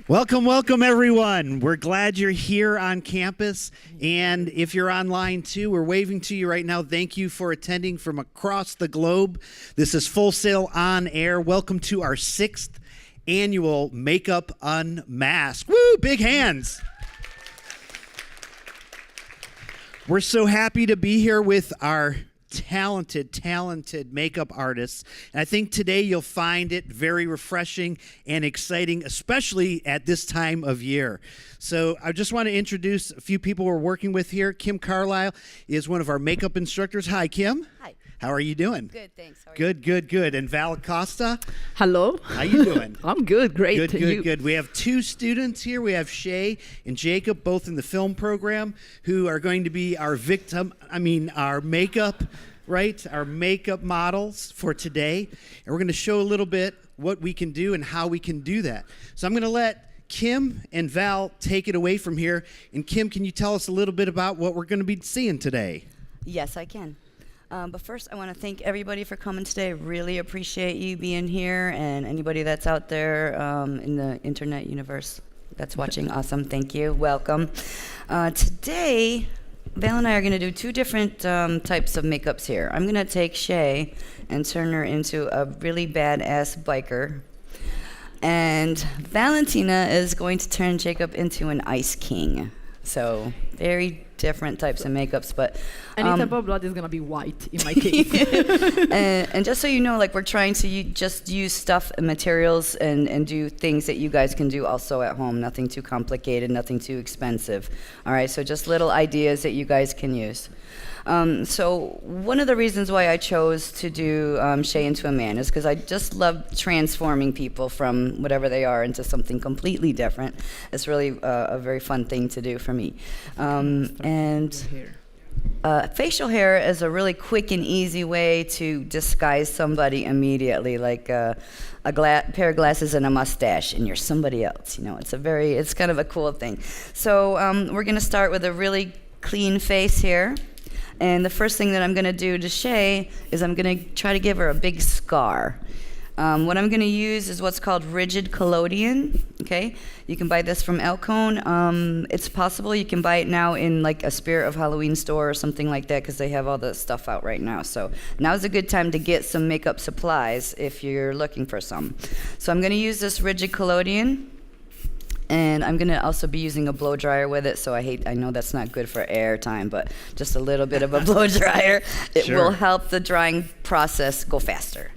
Welcome, welcome, everyone. We're glad you're here on campus. And if you're online, too, we're waving to you right now. Thank you for attending from across the globe. This is Full Sail On Air. Welcome to our 6th annual Makeup Unmasked. Woo, big hands. We're so happy to be here with our talented makeup artists. And I think today you'll find it very refreshing and exciting, especially at this time of year. So I just want to introduce a few people we're working with here. Kim Carlisle is one of our makeup instructors. Hi, Kim. Hi. How are you doing? Good, thanks. How are you? Good. And Val Acosta. Hello. How you doing? I'm good. Great. Good. We have 2 students here. We have Shay and Jacob, both in the film program, who are going to be our our makeup, right? Our makeup models for today. And we're going to show a little bit what we can do and how we can do that. So I'm going to let Kim and Val take it away from here. And Kim, can you tell us a little bit about what we're going to be seeing today? Yes, I can. But first, I want to thank everybody for coming today. Really appreciate you being here, and anybody that's out there in the internet universe that's watching. Awesome. Thank you. Welcome. Today, Val and I are going to do 2 different types of makeups here. I'm going to take Shay and turn her into a really badass biker. And Valentina is going to turn Jacob into an ice king. So very different types of makeups, but any type of blood is gonna be white in my case. and just so you know, like, we're trying to just use stuff and materials and do things that you guys can do also at home. Nothing too complicated, nothing too expensive. All right, so just little ideas that you guys can use. So one of the reasons why I chose to do Shay into a man is because I just love transforming people from whatever they are into something completely different. It's really a very fun thing to do for me. Facial hair is a really quick and easy way to disguise somebody immediately, like a pair of glasses and a mustache, and you're somebody else. You know, it's kind of a cool thing. So we're going to start with a really clean face here. And the first thing that I'm going to do to Shay is I'm going to try to give her a big scar. What I'm going to use is what's called rigid collodion. Okay, you can buy this from Elcone. It's possible you can buy it now in like a Spirit of Halloween store or something like that, because they have all the stuff out right now. So now's a good time to get some makeup supplies if you're looking for some. So I'm going to use this rigid collodion. And I'm going to also be using a blow dryer with it, so I know that's not good for air time, but just a little bit of a blow dryer. It will help the drying process go faster.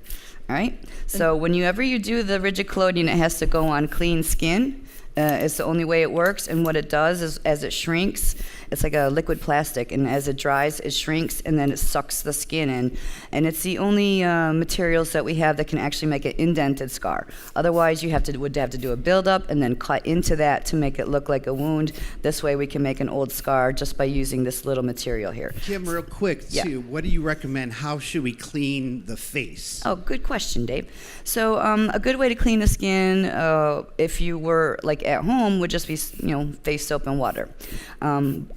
All right? So whenever you do the rigid collodion, it has to go on clean skin. It's the only way it works, and what it does is as it shrinks, it's like a liquid plastic, and as it dries, it shrinks, and then it sucks the skin in. And it's the only materials that we have that can actually make an indented scar. Otherwise, you would have to do a buildup and then cut into that to make it look like a wound. This way, we can make an old scar just by using this little material here. Kim, real quick, too, what do you recommend? How should we clean the face? Oh, good question, Dave. So a good way to clean the skin, if you were like at home, would just be face soap and water.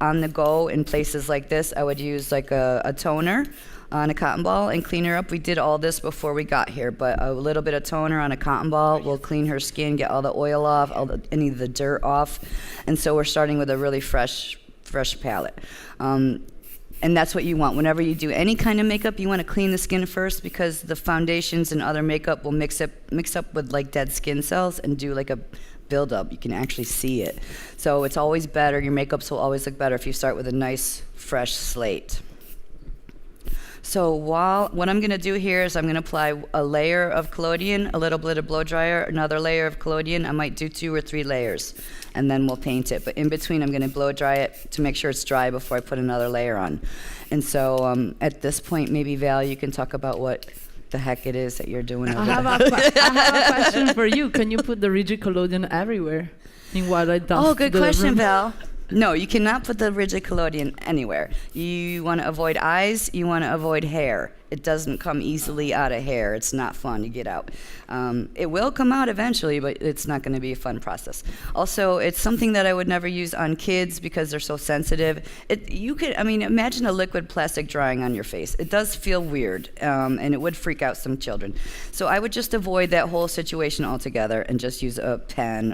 On the go in places like this, I would use like a toner on a cotton ball and clean her up. We did all this before we got here, but a little bit of toner on a cotton ball will clean her skin, get all the oil off, any of the dirt off. And so we're starting with a really fresh palette. And that's what you want. Whenever you do any kind of makeup, you want to clean the skin first, because the foundations and other makeup will mix up with like dead skin cells and do like a buildup. You can actually see it. So it's always better, your makeups will always look better if you start with a nice fresh slate. So what I'm going to do here is I'm going to apply a layer of collodion, a little bit of blow dryer, another layer of collodion. I might do 2 or 3 layers, and then we'll paint it. But in between, I'm going to blow dry it to make sure it's dry before I put another layer on. And so at this point, maybe Val, you can talk about what the heck it is that you're doing over there. I have a question for you. Can you put the rigid collodion everywhere in what I done? Oh, good question, Val. No, you cannot put the rigid collodion anywhere. You want to avoid eyes, you want to avoid hair. It doesn't come easily out of hair. It's not fun to get out. It will come out eventually, but it's not going to be a fun process. Also, it's something that I would never use on kids because they're so sensitive. Imagine a liquid plastic drying on your face. It does feel weird, and it would freak out some children. So I would just avoid that whole situation altogether and just use a pen,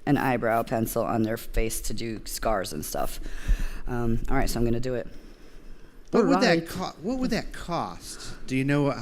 an eyebrow pencil on their face to do scars and stuff. All right, so I'm going to do it. What would that cost? Do you know,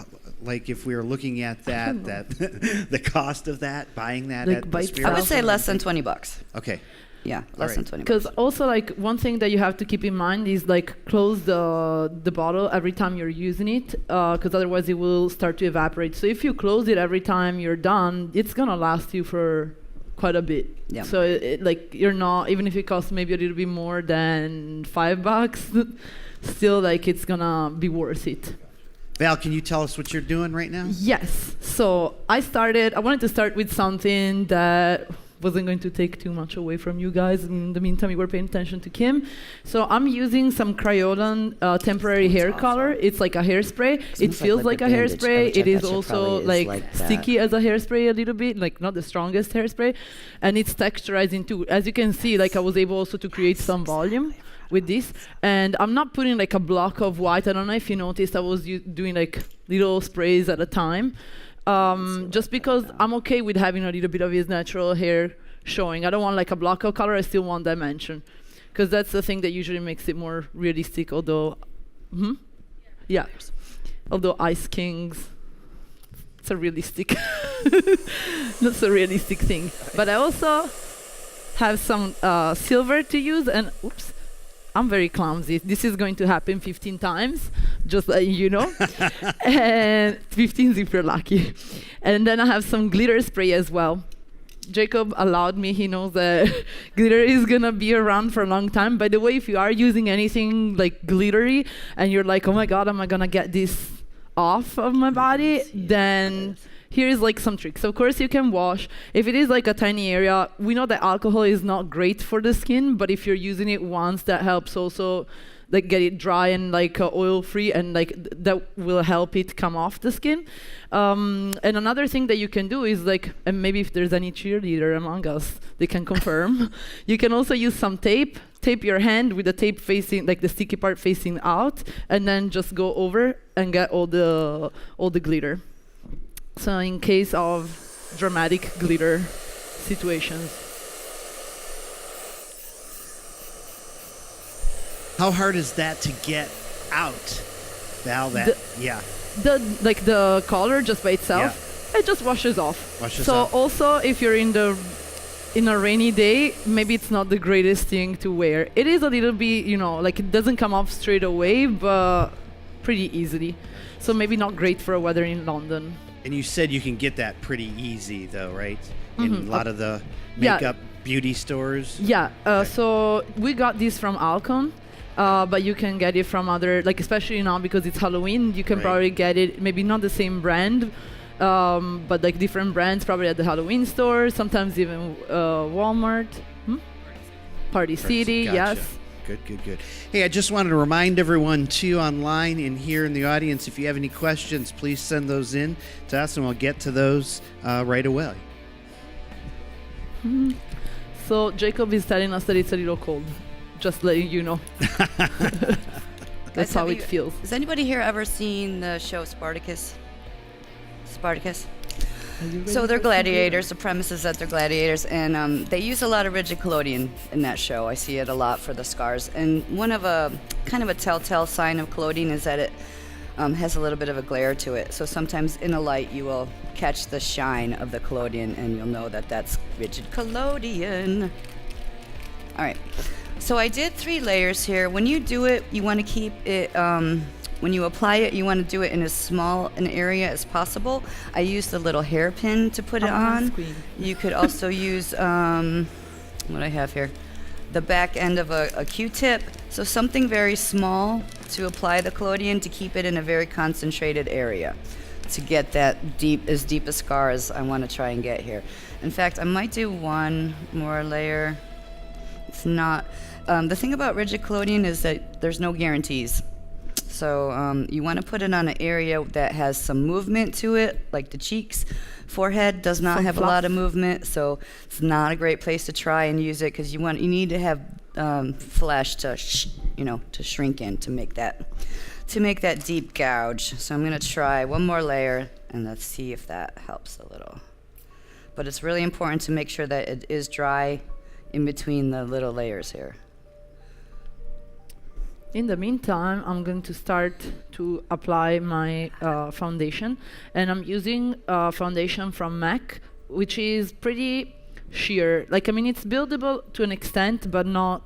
like, if we were looking at that the cost of that, buying that Like at by the Spirit? I would say less than $20. Okay. Yeah, less than 20 Because bucks. also, like, one thing that you have to keep in mind is, like, close the bottle every time you're using it, because otherwise it will start to evaporate. So if you close it every time you're done, it's gonna last you for quite a bit. Yeah. So like, you're not, even if it costs maybe a little bit more than $5, still, like, it's gonna be worth it. Val, can you tell us what you're doing right now? Yes. So I wanted to start with something that wasn't going to take too much away from you guys. In the meantime, you were paying attention to Kim. So I'm using some Crayolan temporary hair color. It's like a hairspray. It feels like a hairspray. It is also like sticky as a hairspray a little bit, like not the strongest hairspray. And it's texturizing too. As you can see, like, I was able also to create some volume with this. And I'm not putting like a block of white. I don't know if you noticed, I was doing like little sprays at a time. Just because I'm okay with having a little bit of his natural hair showing. I don't want like a block of color, I still want dimension. Because that's the thing that usually makes it more realistic, although, yeah. Although Ice Kings, it's a realistic, that's a realistic thing. But I also have some silver to use, and oops, I'm very clumsy. This is going to happen 15 times, just like you know. And 15 if you're lucky. And then I have some glitter spray as well. Jacob allowed me, he knows that glitter is gonna be around for a long time. By the way, if you are using anything like glittery and you're like, oh my God, am I gonna get this off of my body? Then here's like some tricks. Of course, you can wash. If it is like a tiny area, we know that alcohol is not great for the skin, but if you're using it once, that helps also like get it dry and like oil free, and like that will help it come off the skin. And another thing that you can do is like, and maybe if there's any cheerleader among us, they can confirm. You can also use some tape. Tape your hand with the tape facing, like the sticky part facing out, and then just go over and get all the glitter. So in case of dramatic glitter situations. How hard is that to get out, Val? The color just by itself, it just washes off. Also, if you're in a rainy day, maybe it's not the greatest thing to wear. It is a little bit, like it doesn't come off straight away, but pretty easily. So maybe not great for weather in London. And you said you can get that pretty easy, though, right? In a lot of the makeup beauty stores. Yeah. So we got this from Alcon. But you can get it from other, like especially now because it's Halloween, you can probably get it, maybe not the same brand, but like different brands probably at the Halloween store, sometimes even Walmart, Party City, gotcha. Yes. Good. Hey, I just wanted to remind everyone too, online and here in the audience, if you have any questions, please send those in to us and we'll get to those right away. So Jacob is telling us that it's a little cold. Just letting you know. That's how it feels. Has anybody here ever seen the show Spartacus? So they're gladiators. The premise is that they're gladiators, and they use a lot of rigid collodion in that show. I see it a lot for the scars. And one of a kind of a telltale sign of collodion is that it has a little bit of a glare to it. So sometimes in a light you will catch the shine of the collodion, and you'll know that that's rigid collodion. All right. So I did 3 layers here. When you do it, you want to keep it, when you apply it, you want to do it in as small an area as possible. I used the little hairpin to put it on. You could also use, what I have here, the back end of a Q-tip. So something very small to apply the collodion to keep it in a very concentrated area to get that as deep a scar as I want to try and get here. In fact, I might do one more layer. It's not. The thing about rigid collodion is that there's no guarantees. So you want to put it on an area that has some movement to it, like the cheeks. Forehead does not Some have a lot of movement, so it's not a great place to try and use it because you need to have flesh to to shrink in to make that deep gouge. So I'm gonna try one more layer and let's see if that helps a little. But it's really important to make sure that it is dry in between the little layers here. In the meantime, I'm going to start to apply my foundation, and I'm using foundation from MAC, which is pretty sheer. Like, I mean, it's buildable to an extent, but not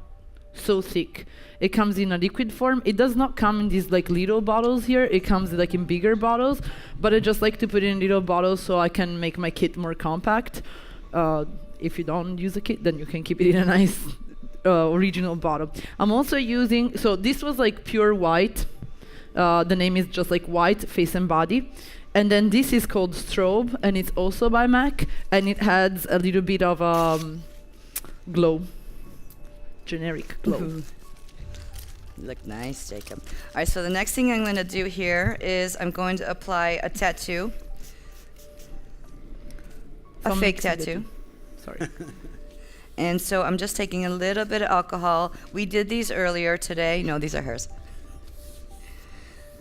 so thick. It comes in a liquid form. It does not come in these like little bottles here. It comes like in bigger bottles, but I just like to put it in little bottles so I can make my kit more compact. If you don't use a kit, then you can keep it in a nice original bottle. I'm also using, so this was like pure white. The name is just like white, face and body. And then this is called Strobe, and it's also by MAC, and it adds a little bit of glow, generic glow. You look nice, Jacob. All right, so the next thing I'm going to do here is I'm going to apply a tattoo, a Some fake mixability. tattoo. Sorry. And so I'm just taking a little bit of alcohol. We did these earlier today. No, these are hers.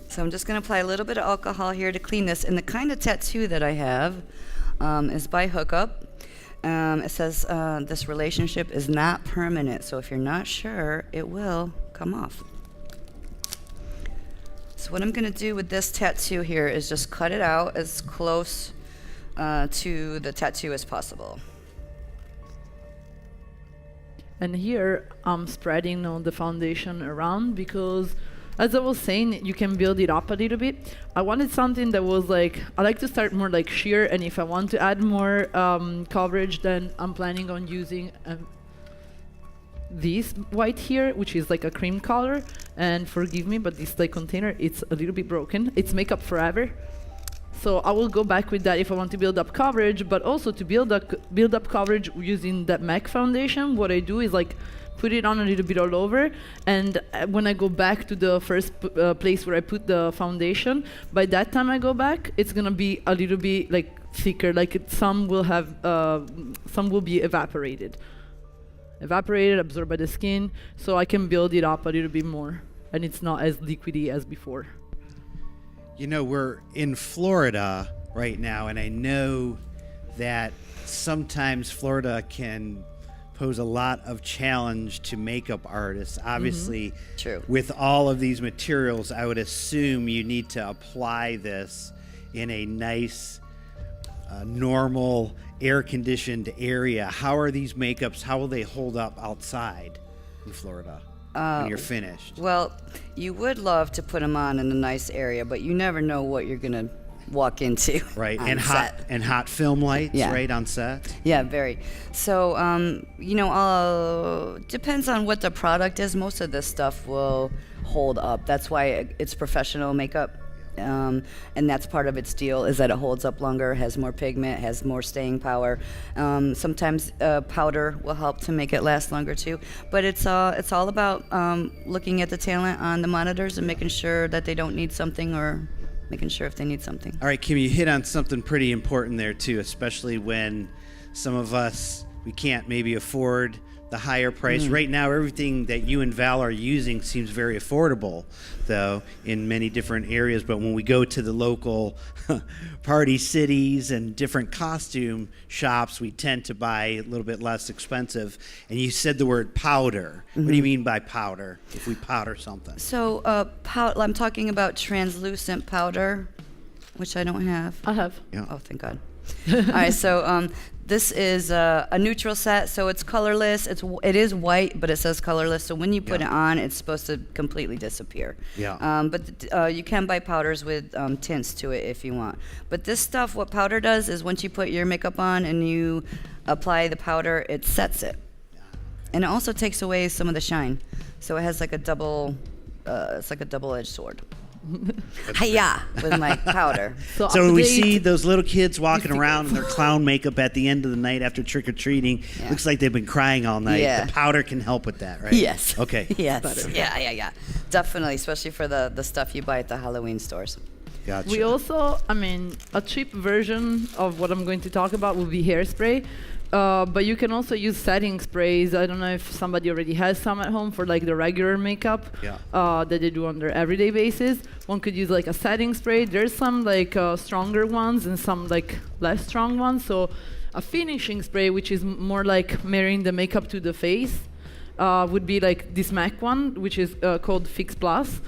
So I'm just going to apply a little bit of alcohol here to clean this. And the kind of tattoo that I have is by hookup. It says this relationship is not permanent. So if you're not sure, it will come off. So what I'm going to do with this tattoo here is just cut it out as close to the tattoo as possible. And here I'm spreading the foundation around because, as I was saying, you can build it up a little bit. I wanted something that was like, I like to start more like sheer, and if I want to add more coverage, then I'm planning on using this white here, which is like a cream color. And forgive me, but this like container, it's a little bit broken. It's Makeup Forever. So I will go back with that if I want to build up coverage, but also to build up coverage using that MAC foundation, what I do is like put it on a little bit all over, and when I go back to the first place where I put the foundation, by that time I go back, it's gonna be a little bit like thicker, like some will be evaporated, absorbed by the skin, so I can build it up a little bit more, and it's not as liquidy as before. You know, we're in Florida right now, and I know that sometimes Florida can pose a lot of challenge to makeup artists. Obviously, True. with all of these materials, I would assume you need to apply this in a nice, normal, air-conditioned area. How are these makeups, how will they hold up outside in Florida when you're finished? Well, you would love to put them on in a nice area, but you never know what you're gonna walk into. Right, on and set. hot film lights, Yeah. right, on set? Yeah, very. So, depends on what the product is. Most of this stuff will hold up. That's why it's professional makeup. And that's part of its deal, is that it holds up longer, has more pigment, has more staying power. Sometimes powder will help to make it last longer too. But it's all about looking at the talent on the monitors and making sure that they don't need something, or making sure if they need something. All right, Kim, you hit on something pretty important there too, especially when some of us, we can't maybe afford the higher price. Right now, everything that you and Val are using seems very affordable, though, in many different areas. But when we go to the local party cities and different costume shops, we tend to buy a little bit less expensive. And you said the word powder. What do you mean by powder, if we powder something? So I'm talking about translucent powder, which I don't have. I have. Yeah. Oh, thank God. All right, so this is a neutral set, so it's colorless. It is white, but it says colorless. So when you put it on, it's supposed to completely disappear. Yeah. But you can buy powders with tints to it if you want. But this stuff, what powder does is once you put your makeup on and you apply the powder, it sets it, and it also takes away some of the shine. So it has like a double, it's like a double-edged sword. Hiya! With my powder. So, So we update- see those little kids walking see- around in their clown makeup at the end of the night after trick or treating. Yeah. Looks like they've been crying all night. Yeah. The powder can help with that, right? Yes. Okay. Yes. Better. Yeah. Definitely, especially for the stuff you buy at the Halloween stores. Gotcha. We also, a cheap version of what I'm going to talk about would be hairspray. But you can also use setting sprays. I don't know if somebody already has some at home for like the regular makeup Yeah. that they do on their everyday basis. One could use like a setting spray. There's some like stronger ones and some like less strong ones. So a finishing spray, which is more like marrying the makeup to the face, would be like this MAC one, which is called Fix Plus.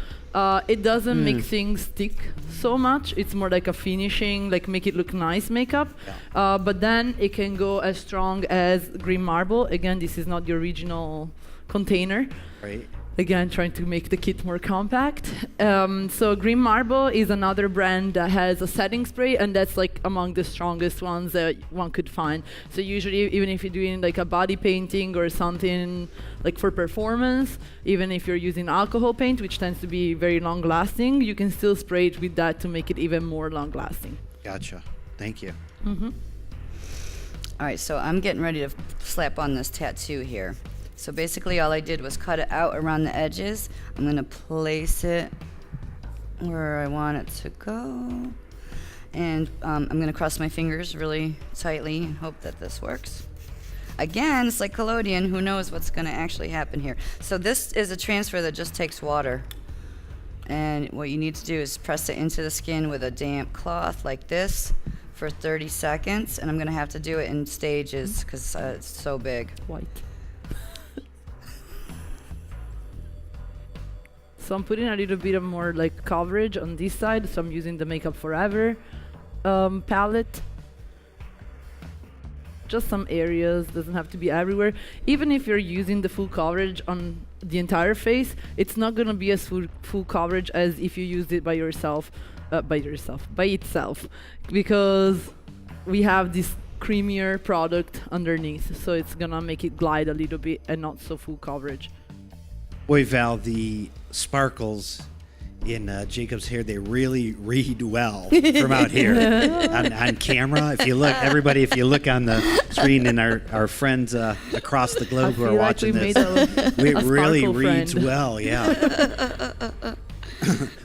It doesn't make things stick so much. It's more like a finishing, like make it look nice makeup. Yeah. But then it can go as strong as Green Marble. Again, this is not the original container. Right. Again, trying to make the kit more compact. So Green Marble is another brand that has a setting spray, and that's like among the strongest ones that one could find. So usually, even if you're doing like a body painting or something like for performance, even if you're using alcohol paint, which tends to be very long lasting, you can still spray it with that to make it even more long lasting. Gotcha. Thank you. All right, so I'm getting ready to slap on this tattoo here. So basically all I did was cut it out around the edges. I'm going to place it where I want it to go. And I'm going to cross my fingers really tightly and hope that this works. Again, it's like collodion. Who knows what's going to actually happen here. So this is a transfer that just takes water. And what you need to do is press it into the skin with a damp cloth like this for 30 seconds. And I'm going to have to do it in stages because it's so big. White. So I'm putting a little bit of more like coverage on this side. So I'm using the Makeup Forever palette. Just some areas, doesn't have to be everywhere. Even if you're using the full coverage on the entire face, it's not gonna be as full coverage as if you used it by itself, because we have this creamier product underneath, so it's gonna make it glide a little bit and not so full coverage. Boy, Val, the sparkles in Jacob's hair, they really read well from out here on camera. If you look, everybody, if you look on the screen and our friends across the globe who are feel like watching we this, made it a really sparkle reads friend. well, yeah.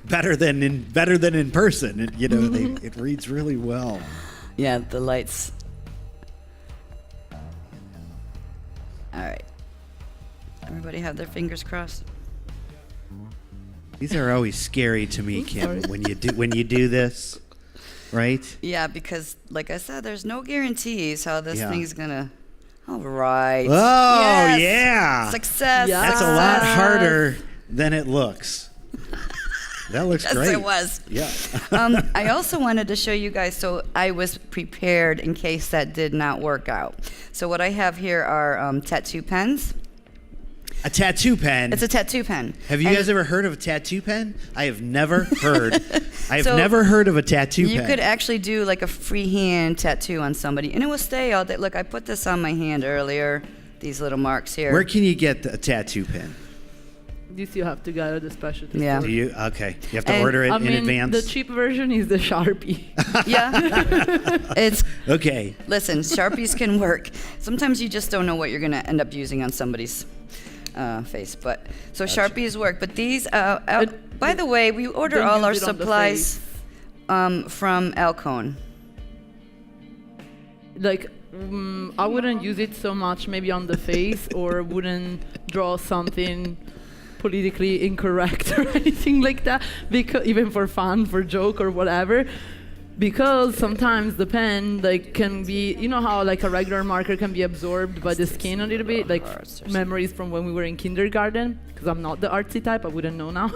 better than in person. It reads really well. Yeah, the lights. All right. Everybody have their fingers crossed? These are always scary to me, Kim, when you do this, right? Yeah, because like I said, there's no guarantees how this Yeah. thing's gonna. All right. Oh, Yes. yeah. Success. Yeah. That's a lot harder than it looks. That looks Yes, great. it was. Yeah. I also wanted to show you guys, so I was prepared in case that did not work out. So what I have here are tattoo pens. A tattoo pen. It's a tattoo pen. Have you And guys ever heard of a tattoo pen? I have never heard. I've So, never heard of a tattoo You pen. could actually do like a freehand tattoo on somebody, and it will stay all day. Look, I put this on my hand earlier. These little marks here. Where can you get a tattoo pen? This you have to go to the specialty Yeah. store. Do you? Okay. You have to And, order it I in mean, advance. the cheap version is the Sharpie. Yeah. It's Okay. listen, Sharpies can work. Sometimes you just don't know what you're gonna end up using on somebody's face. But so Sharpies work. But these, by the way, we order Don't all our use it on the supplies from Alcone. Like, I wouldn't use it so much maybe on the face, or wouldn't draw something politically incorrect or anything like that, because even for fun, for joke or whatever. Because sometimes the pen like can be, you know how like a regular marker can be absorbed by the skin a little bit, like memories from when we were in kindergarten. Because I'm not the artsy type, I wouldn't know now.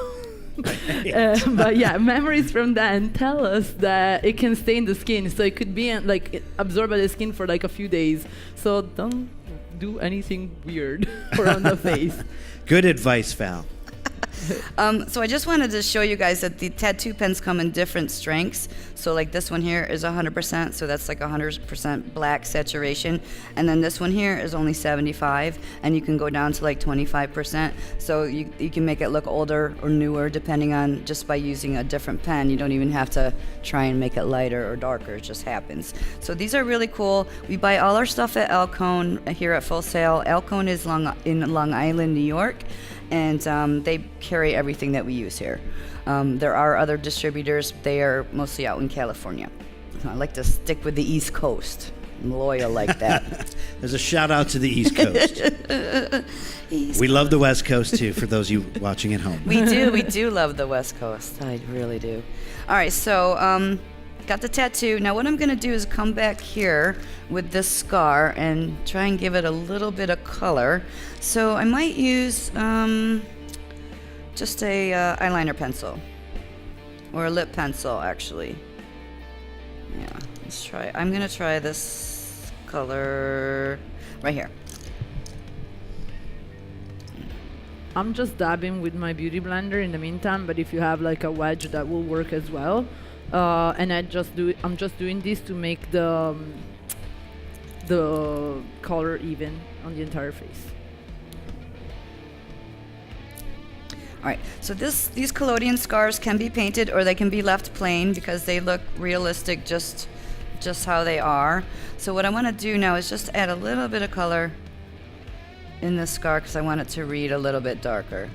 But yeah, memories from then tell us that it can stay in the skin, so it could be like absorbed by the skin for like a few days. So don't do anything weird or on the face. Good advice, Val. So I just wanted to show you guys that the tattoo pens come in different strengths. So like this one here is 100%, so that's like 100% black saturation. And then this one here is only 75, and you can go down to like 25%. So you can make it look older or newer depending on just by using a different pen. You don't even have to try and make it lighter or darker, it just happens. So these are really cool. We buy all our stuff at Alcone here at Full Sail. Alcone is in Long Island, New York, and they carry everything that we use here. There are other distributors. They are mostly out in California. I like to stick with the East Coast. I'm loyal like that. There's a shout out to the East Coast. We love the West Coast too, for those of you watching at home. We do love the West Coast. I really do. All right, so got the tattoo. Now what I'm gonna do is come back here with this scar and try and give it a little bit of color. So I might use just a eyeliner pencil or a lip pencil, actually. Yeah, let's try. I'm gonna try this color right here. I'm just dabbing with my beauty blender in the meantime, but if you have like a wedge, that will work as well. And I'm just doing this to make the color even on the entire face. All right, so these collodion scars can be painted or they can be left plain because they look realistic just how they are. So what I want to do now is just add a little bit of color in the scar because I want it to read a little bit darker.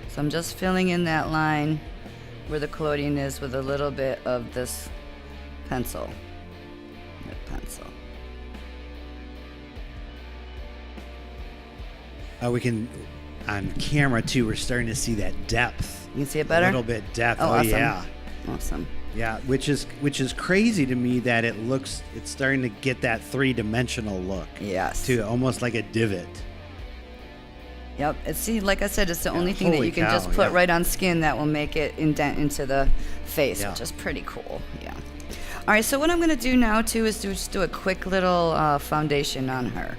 So I'm just filling in that line where the collodion is with a little bit of this pencil. Lip pencil. We can, on camera too, we're starting to see that depth. You can see it better? A little bit depth. Oh, awesome. Yeah. Awesome. Yeah, which is crazy to me that it's starting to get that three-dimensional look. Yes. To almost like a divot. Yep. See, like I said, it's the only thing that holy you can cow, just put yeah. right on skin that will make it indent into the face, Yeah. which is pretty cool. Yeah. All right. So what I'm going to do now too is just do a quick little foundation on her,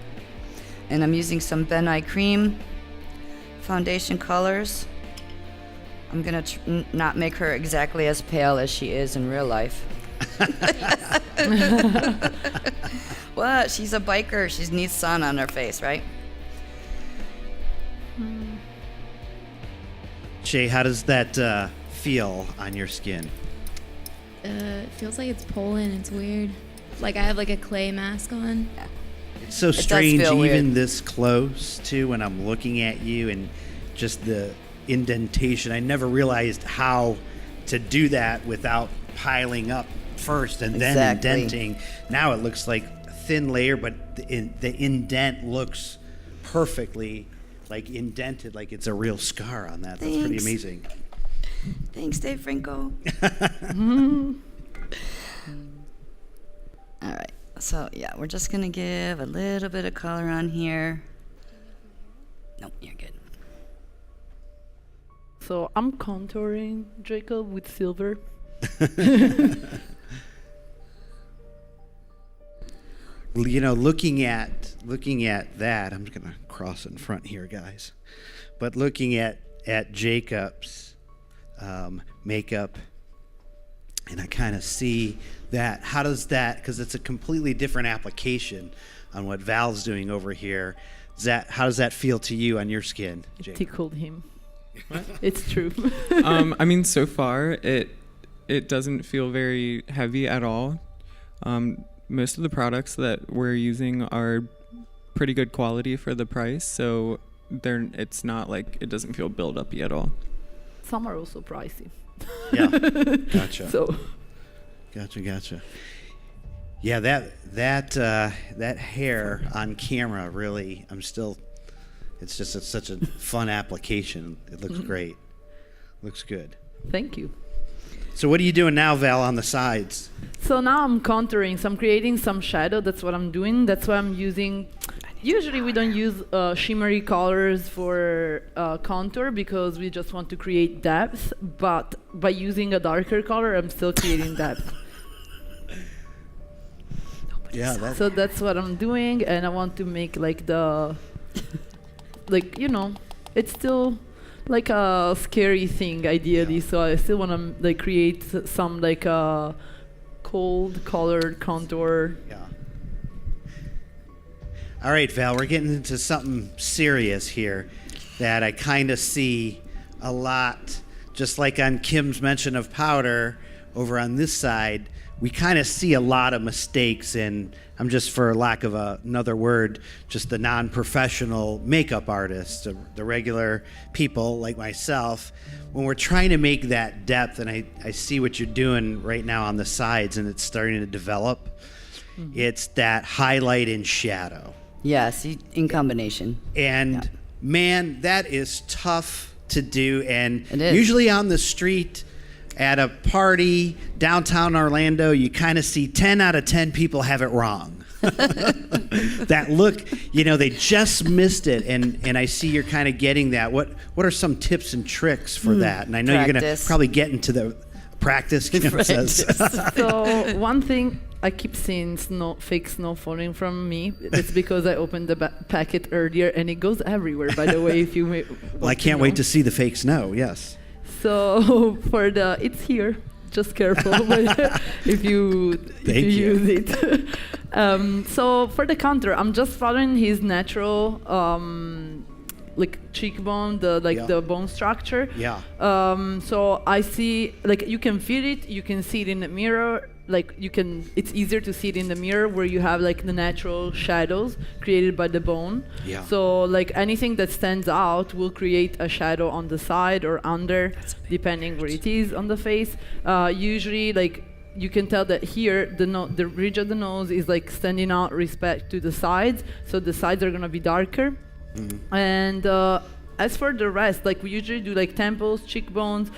and I'm using some Ben Nye Cream foundation colors. I'm going to not make her exactly as pale as she is in real life. What? She's a biker. She needs sun on her face, right? Shay, how does that feel on your skin? It feels like it's Poland. It's weird. Like I have like a clay mask on. It's so does strange, feel even weird. this close too, when I'm looking at you and just the indentation. I never realized how to do that without piling up first and then Exactly. indenting. Now it looks like a thin layer, but the indent looks perfectly like indented, like it's a real scar on that. That's pretty Thanks. amazing. Thanks, Dave Franco. All right. So, yeah, we're just going to give a little bit of color on here. Nope, you're good. So I'm contouring Jacob with silver. You know, looking at that, I'm just gonna cross in front here, guys. But looking at Jacob's makeup, and I kind of see that. How does that? Because it's a completely different application on what Val's doing over here. How does that feel to you on your skin, It Jacob? tickled him. It's true. I mean, so far it doesn't feel very heavy at all. Most of the products that we're using are pretty good quality for the price, so it's not like it doesn't feel build up at all. Some are also pricey. Yeah, gotcha. So Gotcha. Yeah, that hair on camera really. It's such a fun application. It looks great. Looks good. thank you. So what are you doing now, Val, on the sides? So now I'm contouring. So I'm creating some shadow. That's what I'm doing. That's why I'm using. Usually we don't use shimmery colors for contour because we just want to create depth. But by using a darker color, I'm still creating depth. Yeah, So that's what I'm doing, and I want to make like the, like, you know, it's still like a scary thing ideally. So I still want to like create some like a cold colored contour. Yeah. All right, Val, we're getting into something serious here that I kind of see a lot, just like on Kim's mention of powder over on this side. We kind of see a lot of mistakes in, I'm just for lack of another word, just the non-professional makeup artists, the regular people like myself. When we're trying to make that depth, and I see what you're doing right now on the sides and it's starting to develop, it's that highlight and shadow. Yes, in combination. And man, that is tough to do. And It is. usually on the street, at a party downtown Orlando, you kind of see 10 out of 10 people have it wrong. That look, they just missed it, and I see you're kind of getting that. What are some tips and tricks for that? And I know you're going to Practice. probably get into the practice. Kim says. So one thing I keep seeing fake snow falling from me. It's because I opened the packet earlier, and it goes everywhere. By the way, if you Well, I can't wait to see the fake snow. Yes. So it's here. Just careful if you use it. So for the contour, I'm just following his natural like cheekbone, the bone structure. Yeah. So I see, like, you can feel it, you can see it in the mirror. Like it's easier to see it in the mirror where you have like the natural shadows created by the bone. Yeah. So like anything that stands out will create a shadow on the side or under, depending where it is on the face. Usually, like, you can tell that here the ridge of the nose is like standing out respect to the sides. So the sides are gonna be darker. And as for the rest, like, we usually do like temples, cheekbones,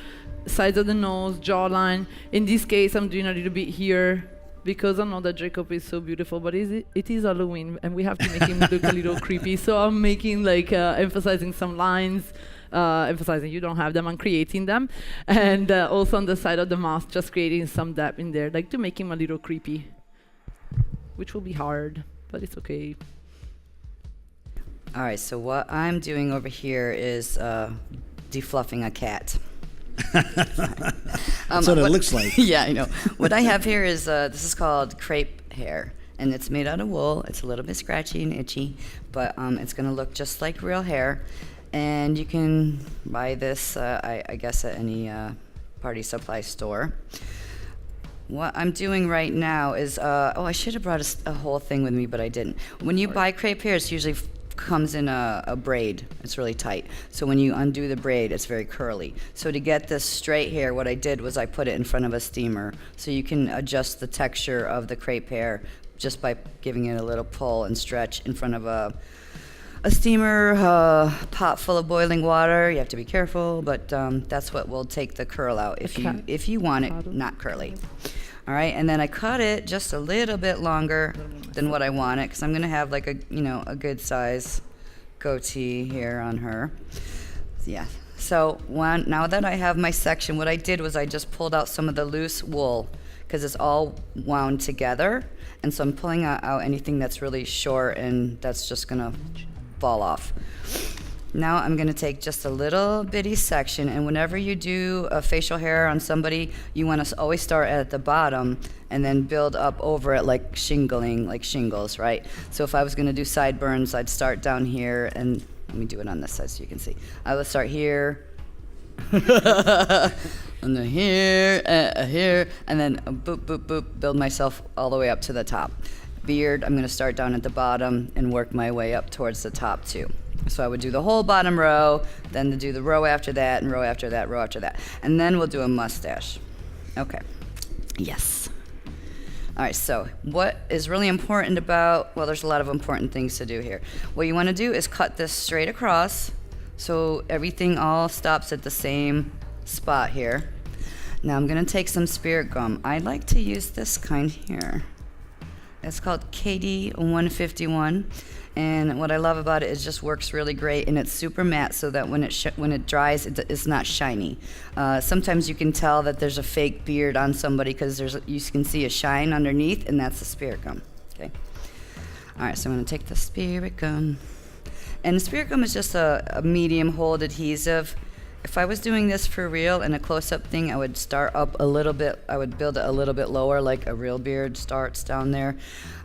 sides of the nose, jawline. In this case, I'm doing a little bit here because I know that Jacob is so beautiful, but it is Halloween and we have to make him look a little creepy. So I'm making like emphasizing some lines, emphasizing you don't have them, I'm creating them. And also on the side of the mouth, just creating some depth in there, like to make him a little creepy, which will be hard, but it's okay. All right, so what I'm doing over here is defluffing a cat. That's what it looks like. Yeah, I know. What I have here is, this is called crepe hair, and it's made out of wool. It's a little bit scratchy and itchy, but it's going to look just like real hair. And you can buy this, I guess, at any party supply store. What I'm doing right now is, I should have brought a whole thing with me, but I didn't. When you buy crepe hair, it's usually comes in a braid. It's really tight. So when you undo the braid, it's very curly. So to get this straight hair, what I did was I put it in front of a steamer. So you can adjust the texture of the crepe hair just by giving it a little pull and stretch in front of a steamer, pot full of boiling water. You have to be careful, but that's what will take the curl out if you want it not curly. All right, and then I cut it just a little bit longer than what I want it, because I'm gonna have like a good size goatee here on her. Yeah. So now that I have my section, what I did was I just pulled out some of the loose wool because it's all wound together, and so I'm pulling out anything that's really short and that's just gonna fall off. Now I'm going to take just a little bitty section, and whenever you do a facial hair on somebody, you want to always start at the bottom and then build up over it like shingles, right? So if I was going to do sideburns, I'd start down here, and let me do it on this side so you can see. I would start here, and then here, and then boop, boop, boop, build myself all the way up to the top. Beard, I'm going to start down at the bottom and work my way up towards the top too. So I would do the whole bottom row, then do the row after that, and row after that, row after that. And then we'll do a mustache. Okay. Yes. All right, so what is really important there's a lot of important things to do here. What you want to do is cut this straight across so everything all stops at the same spot here. Now I'm going to take some spirit gum. I like to use this kind here. It's called KD 151. And what I love about it is it just works really great, and it's super matte so that when it dries, it's not shiny. Sometimes you can tell that there's a fake beard on somebody because you can see a shine underneath, and that's the spirit gum. Okay. All right, so I'm going to take the spirit gum. And the spirit gum is just a medium hold adhesive. if I was doing this for real in a close-up thing, I would start up a little bit. I would build it a little bit lower, like a real beard starts down there.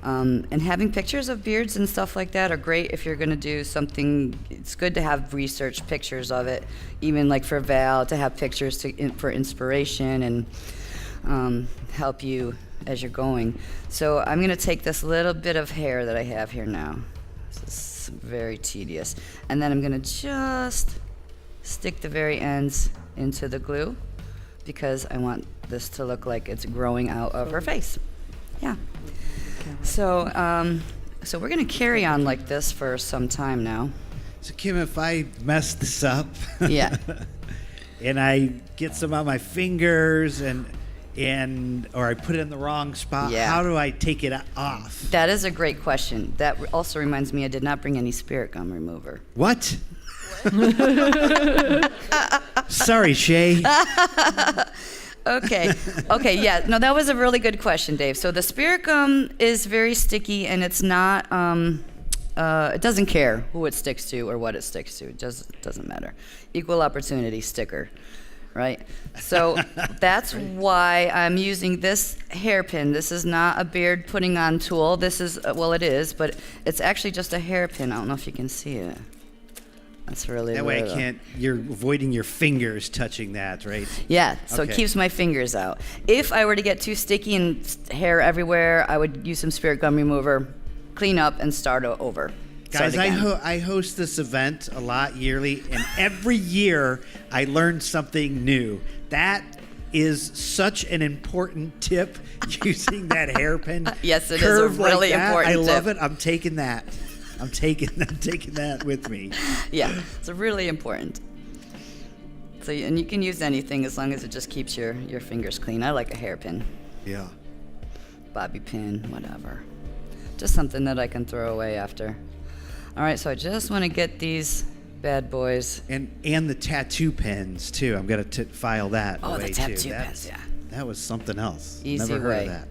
And having pictures of beards and stuff like that are great if you're going to do something. It's good to have research pictures of it, even like for Val, to have pictures for inspiration and help you as you're going. So I'm going to take this little bit of hair that I have here now. This is very tedious. And then I'm going to just stick the very ends into the glue because I want this to look like it's growing out of her face. Yeah. So, so we're going to carry on like this for some time now. So Kim, if I mess this up, Yeah. and I get some on my fingers or I put it in the wrong spot, Yeah. how do I take it off? That is a great question. That also reminds me I did not bring any spirit gum remover. What? Sorry, Shay. Okay. Okay, yeah. No, that was a really good question, Dave. So the spirit gum is very sticky and it's not, it doesn't care who it sticks to or what it sticks to. It doesn't matter. Equal opportunity sticker, right? So that's why I'm using this hairpin. This is not a beard putting on tool. This is, well, it is, but it's actually just a hairpin. I don't know if you can see it. That's really That way I little. can't, you're avoiding your fingers touching that, right? Yeah, so it Okay. keeps my fingers out. If I were to get too sticky and hair everywhere, I would use some spirit gum remover, clean up, and start over. Guys, Start again. I host this event a lot yearly, and every year I learn something new. That is such an important tip, using that hairpin. Yes, it is a curve like really that. important I love tip. it. I'm taking that. I'm taking that with me. Yeah, it's really important. So, and you can use anything as long as it just keeps your fingers clean. I like a hairpin, Yeah. bobby pin, whatever. Just something that I can throw away after. All right, so I just want to get these bad boys. And the tattoo pens too. I'm gonna file that Oh, away the tattoo too. pens, yeah. That was something else. Easy Never heard way. of that.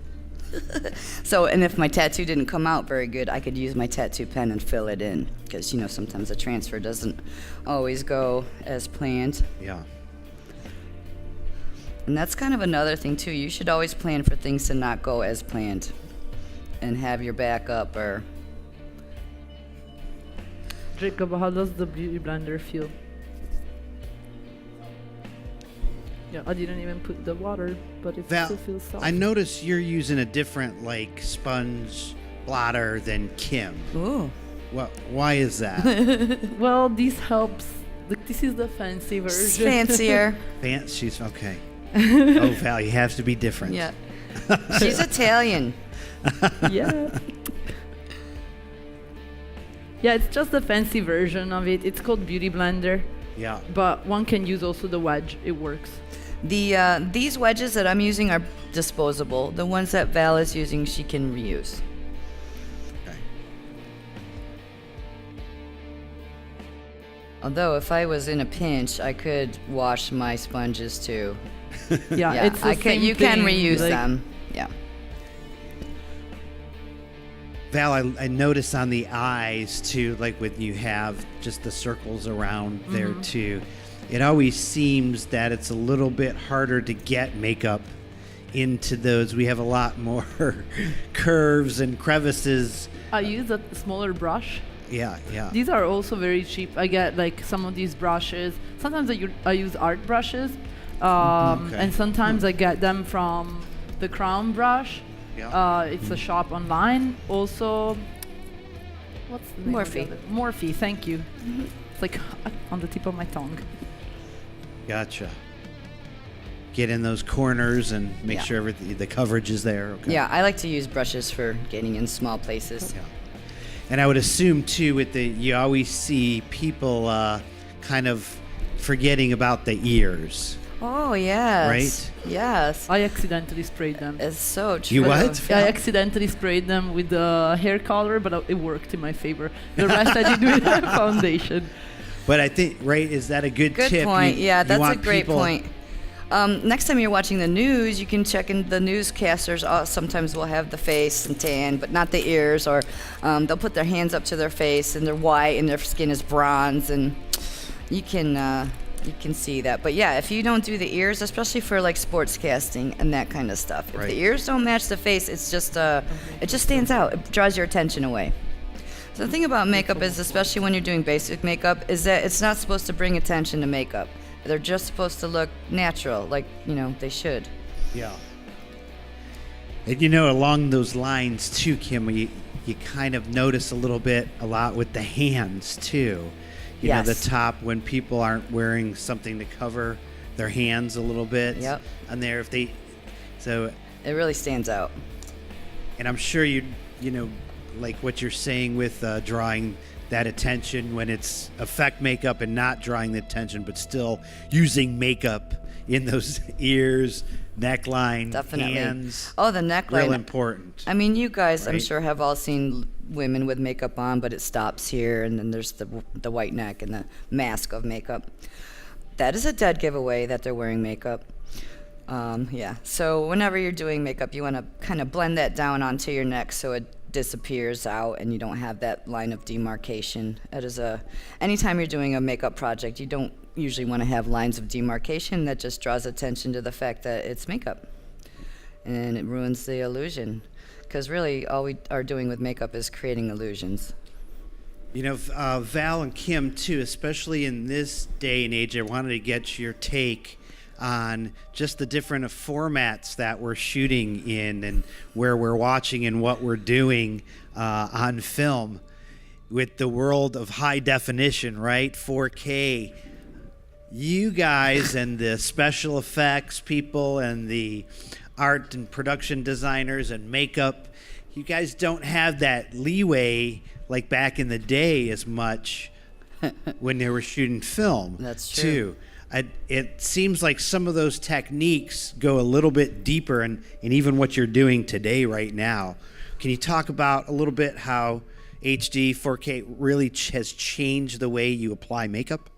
So, and if my tattoo didn't come out very good, I could use my tattoo pen and fill it in. Because, you know, sometimes a transfer doesn't always go as planned. Yeah. And that's kind of another thing, too. You should always plan for things to not go as planned. And have your backup or... Jacob, how does the beauty blender feel? Yeah, I didn't even put the water, but it Val, still feels soft. I notice you're using a different like sponge blotter than Kim. Ooh. Well, why is that? Well, this helps. This is the fancy version. It's fancier. She's okay. Oh, Val, you have to be different. Yeah. She's Italian. Yeah. Yeah, it's just the fancy version of it. It's called Beauty Blender, Yeah. but one can use also the wedge. It works. These wedges that I'm using are disposable. The ones that Val is using, she can reuse. Okay. Although, if I was in a pinch, I could wash my sponges too. Yeah, Yeah, it's the same you can thing, reuse like- them. Yeah. Val, I notice on the eyes too, like when you have just the circles around there too, it always seems that it's a little bit harder to get makeup into those. We have a lot more curves and crevices. I use a smaller brush. Yeah, yeah. These are also very cheap. I get like some of these brushes. Sometimes I use art brushes, Okay. and sometimes I get them from the Crown brush. Yeah. It's a shop online. Also, what's the name? of Morphe. the other- Morphe. Thank you. It's like on the tip of my tongue. Gotcha. Get in those corners and make Yeah. sure the coverage is there. Okay. Yeah, I like to use brushes for getting in small places. Yeah. And I would assume too, you always see people kind of forgetting about the ears. Oh, yes. Right? Yes. I accidentally sprayed them. It's so true. You what? I accidentally sprayed them with the hair color, but it worked in my favor. The rest I did with foundation. But I think, right, is that a good Good tip? point. You Yeah, that's a want great people- point. Next time you're watching the news, you can check in the newscasters. Sometimes will have the face and tan, but not the ears, or they'll put their hands up to their face and they're white and their skin is bronze, and you can You can see that. But yeah, if you don't do the ears, especially for like sports casting and that kind of stuff, if Right. the ears don't match the face, it just stands out. It draws your attention away. So the thing about makeup is, especially when you're doing basic makeup, is that it's not supposed to bring attention to makeup. They're just supposed to look natural, like, they should. Yeah. And along those lines too, Kim, you kind of notice a lot with the hands too. Yes. The top when people aren't wearing something to cover their hands a little bit. Yep. On there, so. It really stands out. And I'm sure like what you're saying with drawing that attention when it's effect makeup and not drawing the attention, but still using makeup in those ears, neckline, Definitely. hands. Oh, the neckline. Real important. I mean, you guys, I'm Right? sure, have all seen women with makeup on, but it stops here, and then there's the white neck and the mask of makeup. That is a dead giveaway that they're wearing makeup. Yeah. So whenever you're doing makeup, you want to kind of blend that down onto your neck so it disappears out and you don't have that line of demarcation. Anytime you're doing a makeup project, you don't usually want to have lines of demarcation. That just draws attention to the fact that it's makeup, and it ruins the illusion, because really all we are doing with makeup is creating illusions. Val and Kim too, especially in this day and age, I wanted to get your take on just the different formats that we're shooting in and where we're watching and what we're doing on film with the world of high definition, right? 4K. You guys and the special effects people and the art and production designers and makeup, you guys don't have that leeway like back in the day as much when they were shooting film. That's true. Too. It seems like some of those techniques go a little bit deeper and even what you're doing today right now. Can you talk about a little bit how HD 4K really has changed the way you apply makeup?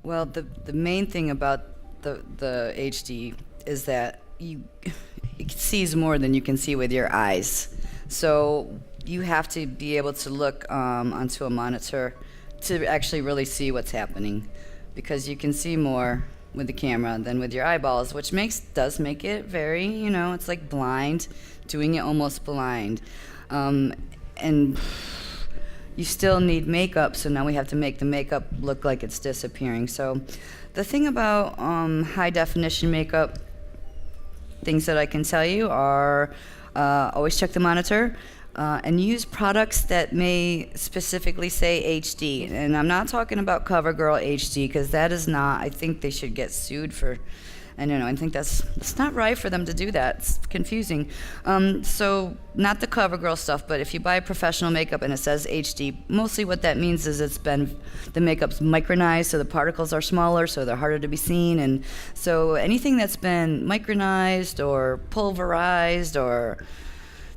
Well, the main thing about the HD is that it sees more than you can see with your eyes. So you have to be able to look onto a monitor to actually really see what's happening, because you can see more with the camera than with your eyeballs, which does make it very, it's like blind, doing it almost blind. And you still need makeup, so now we have to make the makeup look like it's disappearing. So the thing about high definition makeup, things that I can tell you are always check the monitor. And use products that may specifically say HD. And I'm not talking about CoverGirl HD, because that is not, I think they should get sued for, I think that's not right for them to do that. It's confusing. So not the CoverGirl stuff, but if you buy professional makeup and it says HD, mostly what that means is the makeup's micronized, so the particles are smaller, so they're harder to be seen. And so anything that's been micronized or pulverized or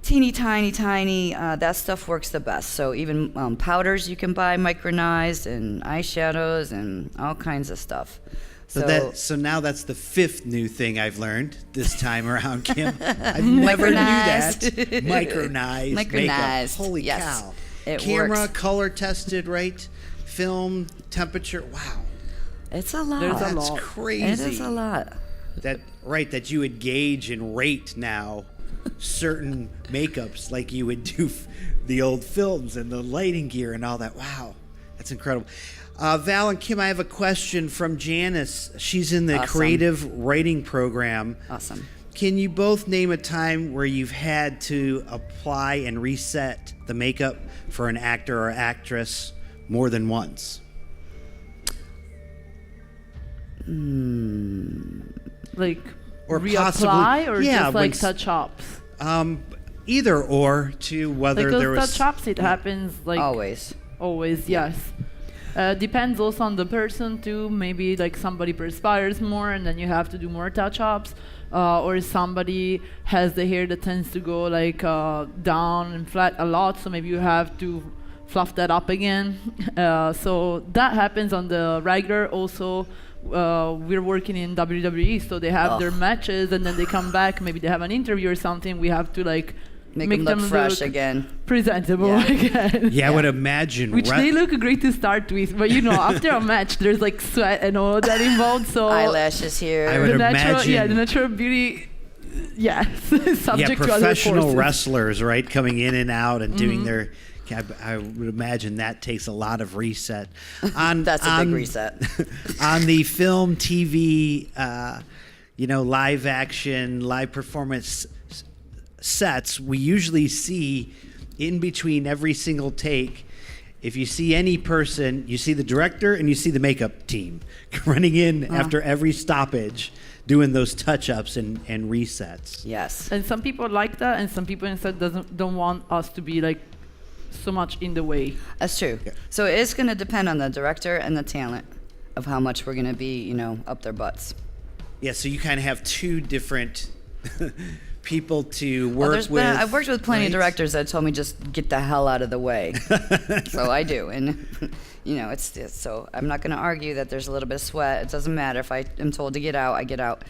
teeny tiny, that stuff works the best. So even powders you can buy micronized, and eyeshadows and all kinds of stuff. So now that's the fifth new thing I've learned this time around, Kim. I never knew that. Micronized makeup. Micronized, Holy yes. cow. It Camera, works. color tested, right? Film, temperature. Wow. It's a lot. There's a That's lot. crazy. It is a lot. That you would gauge and rate now certain makeups like you would do the old films and the lighting gear and all that. Wow, that's incredible. Val and Kim, I have a question from Janice. She's in the Awesome. creative writing program. Awesome. Can you both name a time where you've had to apply and reset the makeup for an actor or actress more than once? Like Or reapply possibly- or yeah, just when like s- touch-ups? Either or, to whether Like there those was... touch-ups, it happens like Always. always, yes. Depends also on the person too. Maybe like somebody perspires more and then you have to do more touch-ups. Or somebody has the hair that tends to go like down and flat a lot, so maybe you have to fluff that up again. So that happens on the regular. Also, we're working in WWE, so they have their matches and then they come back, maybe they have an interview or something. We have to like Make them look fresh again. Presentable Yeah. again. Yeah, I would imagine. Which they look great to start with, but after a match, there's like sweat and all that involved. So Eyelashes here. I would the natural, imagine. the natural beauty, subject to other professional forces. wrestlers, right, coming in and out and doing their. I would imagine that takes a lot of reset. That's a big reset. On the film, TV, live action, live performance sets, we usually see in between every single take. If you see any person, you see the director and you see the makeup team running in after every stoppage, doing those touch-ups and resets. Yes. And some people like that, and some people instead don't want us to be like so much in the way. That's true. Yeah. So it is going to depend on the director and the talent of how much we're going to be, up their butts. Yeah, so you kind of have two different people to work with. I've worked with plenty of right? directors that told me just get the hell out of the way. So I do, and it's so I'm not going to argue that there's a little bit of sweat. It doesn't matter if I am told to get out, I get out.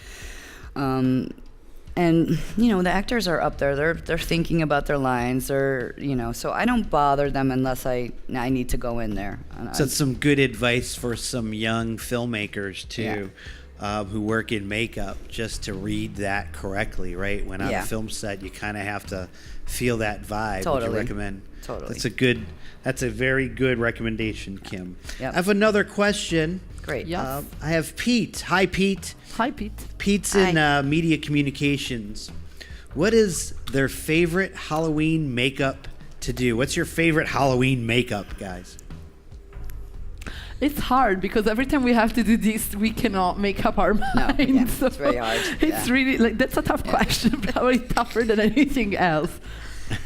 And the actors are up there. They're thinking about their lines, or so I don't bother them unless I need to go in there. So it's some good advice for some young filmmakers too, who work in makeup, just to read that correctly, right? When on a film set, you kind of have to feel that vibe. Totally. Would you recommend? Totally. That's a very good recommendation, Kim. Yep. I have another question. Great. Yeah. I have Pete. Hi, Pete. Hi, Pete. Pete's in media communications. What is their favorite Halloween makeup to do? What's your favorite Halloween makeup, guys? It's hard because every time we have to do this, we cannot make up our minds. yeah, So it's very hard. It's really that's a tough question, probably tougher than anything else.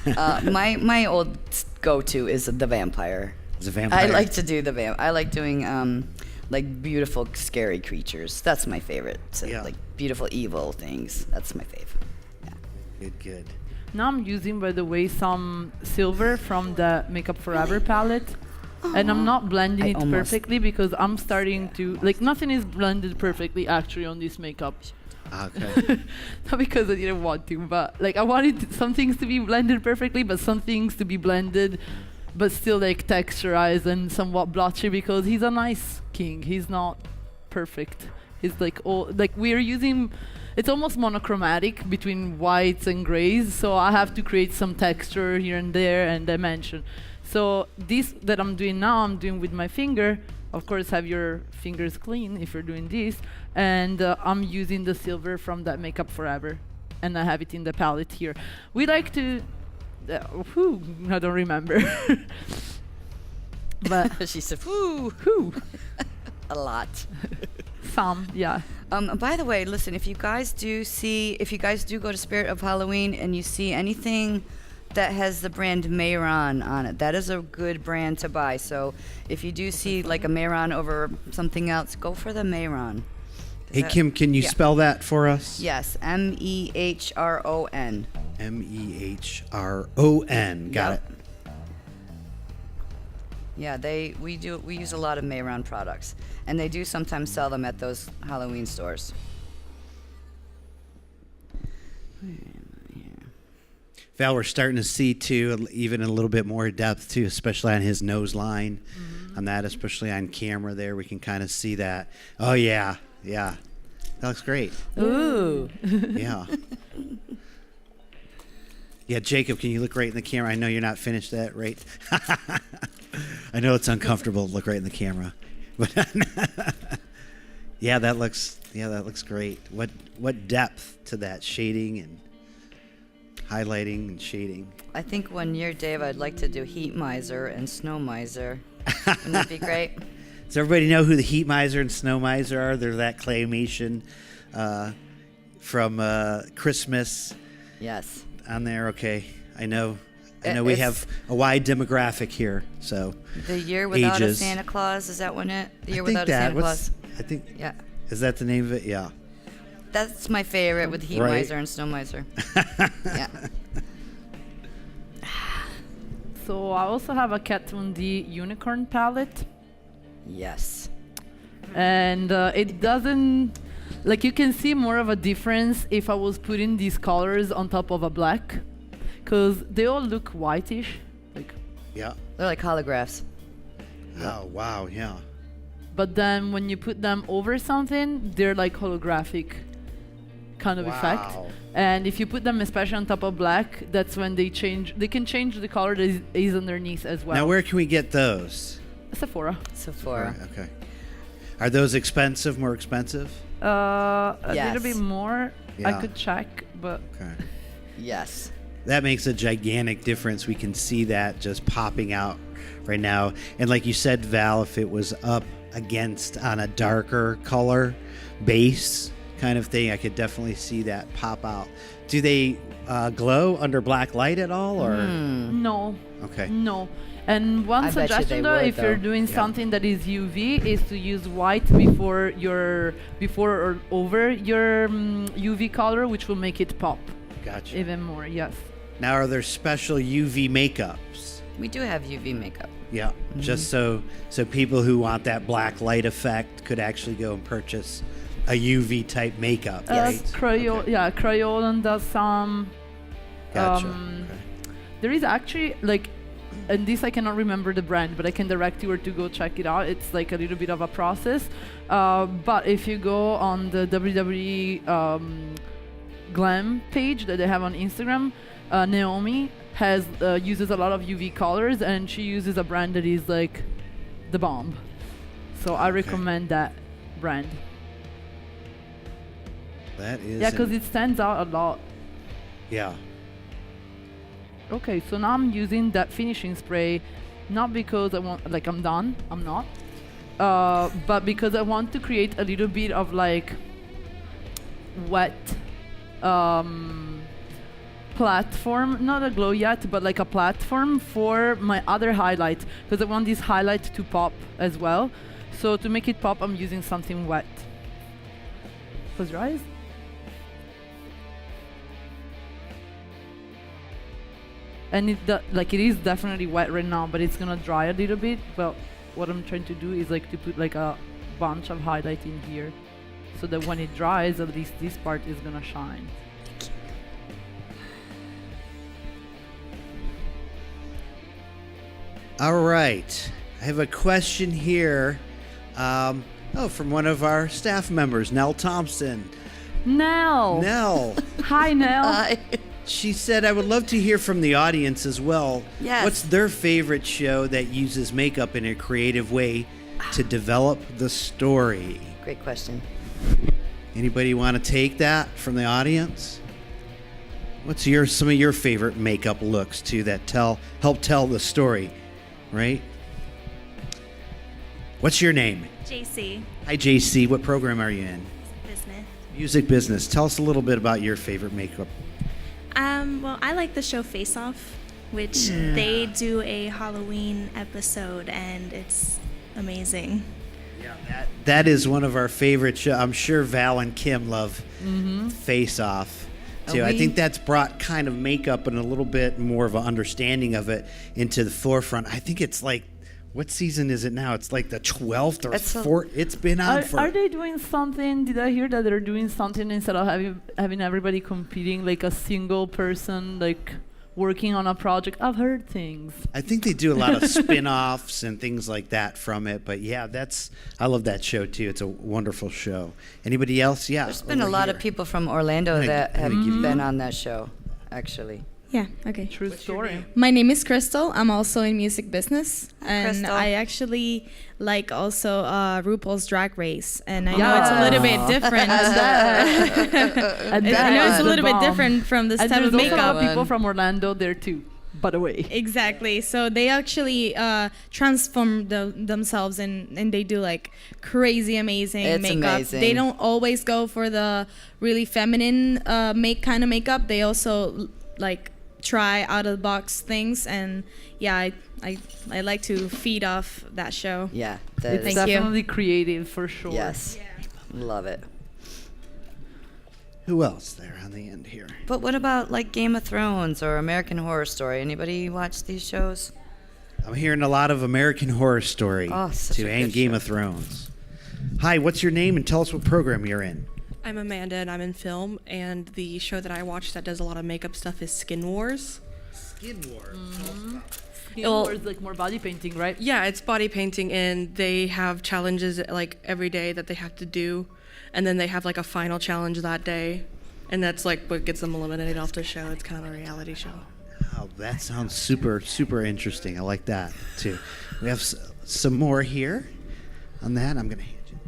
My old go-to is the vampire. As a vampire. I like to do the I like doing beautiful, scary creatures. That's my favorite. So, like beautiful, evil things. That's my favorite. Yeah. Good. Now I'm using, by the way, some silver from the Makeup Forever palette. And I'm not blending it perfectly because I'm starting to nothing is blended perfectly actually on this makeup. Okay. Not because I didn't want to, but I wanted some things to be blended perfectly, but some things to be blended but still texturized and somewhat blotchy because he's a nice king. He's not perfect. He's we're using, it's almost monochromatic between whites and grays, so I have to create some texture here and there and dimension. So this that I'm doing now, I'm doing with my finger. Of course, have your fingers clean if you're doing this. And I'm using the silver from that Makeup Forever. And I have it in the palette here. We like to... I don't remember. But She said, "Whoo, a lot." some, yeah. By the way, listen, if you guys do go to Spirit of Halloween and you see anything that has the brand Mayron on it, that is a good brand to buy. So if you do see a Mayron over something else, go for the Mayron. Hey, Kim, can you spell that for us? Yes, MEHRON. MEHRON. Got it. Yeah, we use a lot of Mayron products, and they do sometimes sell them at those Halloween stores. Val, we're starting to see too, even a little bit more depth too, especially on his nose line, on that, especially on camera there, we can kind of see that. Oh yeah, that looks great. Ooh. Yeah. Yeah, Jacob, can you look right in the camera? I know you're not finished that, right? I know it's uncomfortable to look right in the camera, but that looks great. What depth to that shading and highlighting and shading. I think one year, Dave, I'd like to do Heat Miser and Snow Miser. Wouldn't that be great? Does everybody know who the Heat Miser and Snow Miser are? They're that claymation from Christmas. Yes. On there, okay. I know we have a wide demographic here, so The Year Without ages. a Santa Claus, is that one it? The Year I think Without a Santa Claus? I think, Yeah. is that the name of it? Yeah. That's my favorite with Heat Right. Miser and Snow Miser. Yeah. So I also have a Kat Von D Unicorn palette. Yes. And it doesn't, you can see more of a difference if I was putting these colors on top of a black. because they all look whitish. Like, Yeah. They're like holographs. Oh, wow. Yeah. but then when you put them over something, they're like holographic kind of effect. Wow. And if you put them especially on top of black, that's when they change. They can change the color that is underneath as well. Now, where can we get those? Sephora. Sephora. Right, okay. Are those expensive? More expensive? A Yes. little bit more. Yeah. I could check, but Okay. Yes. That makes a gigantic difference. We can see that just popping out right now. And like you said, Val, if it was up against on a darker color base kind of thing, I could definitely see that pop out. Do they glow under black light at all, or? no. Okay. No. And one I bet you suggestion they though, would, if you're though. doing Yeah. something that is UV, is to use white before or over your UV color, which will make it pop Gotcha. even more. Yes. Now, are there special UV makeups? We do have UV makeup. Yeah, just so people who want that black light effect could actually go and purchase a UV type makeup, right? Okay. Yeah, Crayolan does some. Gotcha. um, Okay. There is actually like, and this I cannot remember the brand, but I can direct you where to go check it out. It's like a little bit of a process. But if you go on the WWE Glam page that they have on Instagram, Naomi has uses a lot of UV colors, and she uses a brand that is like the bomb. So I recommend that brand. That is. Yeah, because it stands out a lot. Yeah. Okay, so now I'm using that finishing spray, not because I want, like I'm done, I'm not, but because I want to create a little bit of like wet platform, not a glow yet, but like a platform for my other highlight, because I want this highlight to pop as well. So to make it pop, I'm using something wet. Close your eyes. And it like it is definitely wet right now, but it's gonna dry a little bit. But what I'm trying to do is like to put like a bunch of highlight in here, so that when it dries, at least this part is gonna shine. All right. I have a question here. From one of our staff members, Nell Thompson. Nell. Nell. Hi, Nell. She said, I would love to hear from the audience as well. Yes. What's their favorite show that uses makeup in a creative way to develop the story? Great question. Anybody want to take that from the audience? What's some of your favorite makeup looks too that help tell the story, right? What's your name? JC, Hi, JC. What program are you in? business. Music business. Tell us a little bit about your favorite makeup. Well, I like the show Face Off, which they do a Halloween episode, and it's amazing. Yeah, that is one of our favorite shows. I'm sure Val and Kim love Face Off too. I think that's brought kind of makeup and a little bit more of an understanding of it into the forefront. I think it's like, what season is it now? It's like the 12th or 4th. It's been on for. Are they doing something? Did I hear that they're doing something instead of having everybody competing, like a single person, like working on a project? I've heard things. I think they do a lot of spin-offs and things like that from it. But yeah, I love that show too. It's a wonderful show. Anybody else? Yeah. There's been a over lot here. of people from Orlando that have give you- been on that show, actually. Yeah, okay. True story. My name is Crystal. I'm also in music business. And Crystal. I actually like also RuPaul's Drag Race. And I know it's a little bit different. And I know it's a the little bit bomb. different from this And type there's of also a lot makeup. of people from Orlando there too, by the way. Exactly. So they actually transform themselves and they do like crazy amazing It's makeup. amazing. They don't always go for the really feminine kind of makeup. They also like try out of the box things, and yeah, I like to feed off that show. Yeah, It's Thank you. definitely creative for sure. yes, love it. Who else there on the end here? But what about like Game of Thrones or American Horror Story? Anybody watch these shows? I'm hearing a lot of American Horror Story Oh, such too, a and good Game show. of Thrones. Hi, what's your name and tell us what program you're in? I'm Amanda and I'm in film, and the show that I watch that does a lot of makeup stuff is Skin Wars. Skin War. Or it's like more body painting, right? Yeah, it's body painting, and they have challenges like every day that they have to do, and then they have like a final challenge that day, and that's like what gets them eliminated off the show. It's kind of a reality show. Oh, that sounds super, super interesting. I like that too. We have some more here on that. I'm gonna hand you.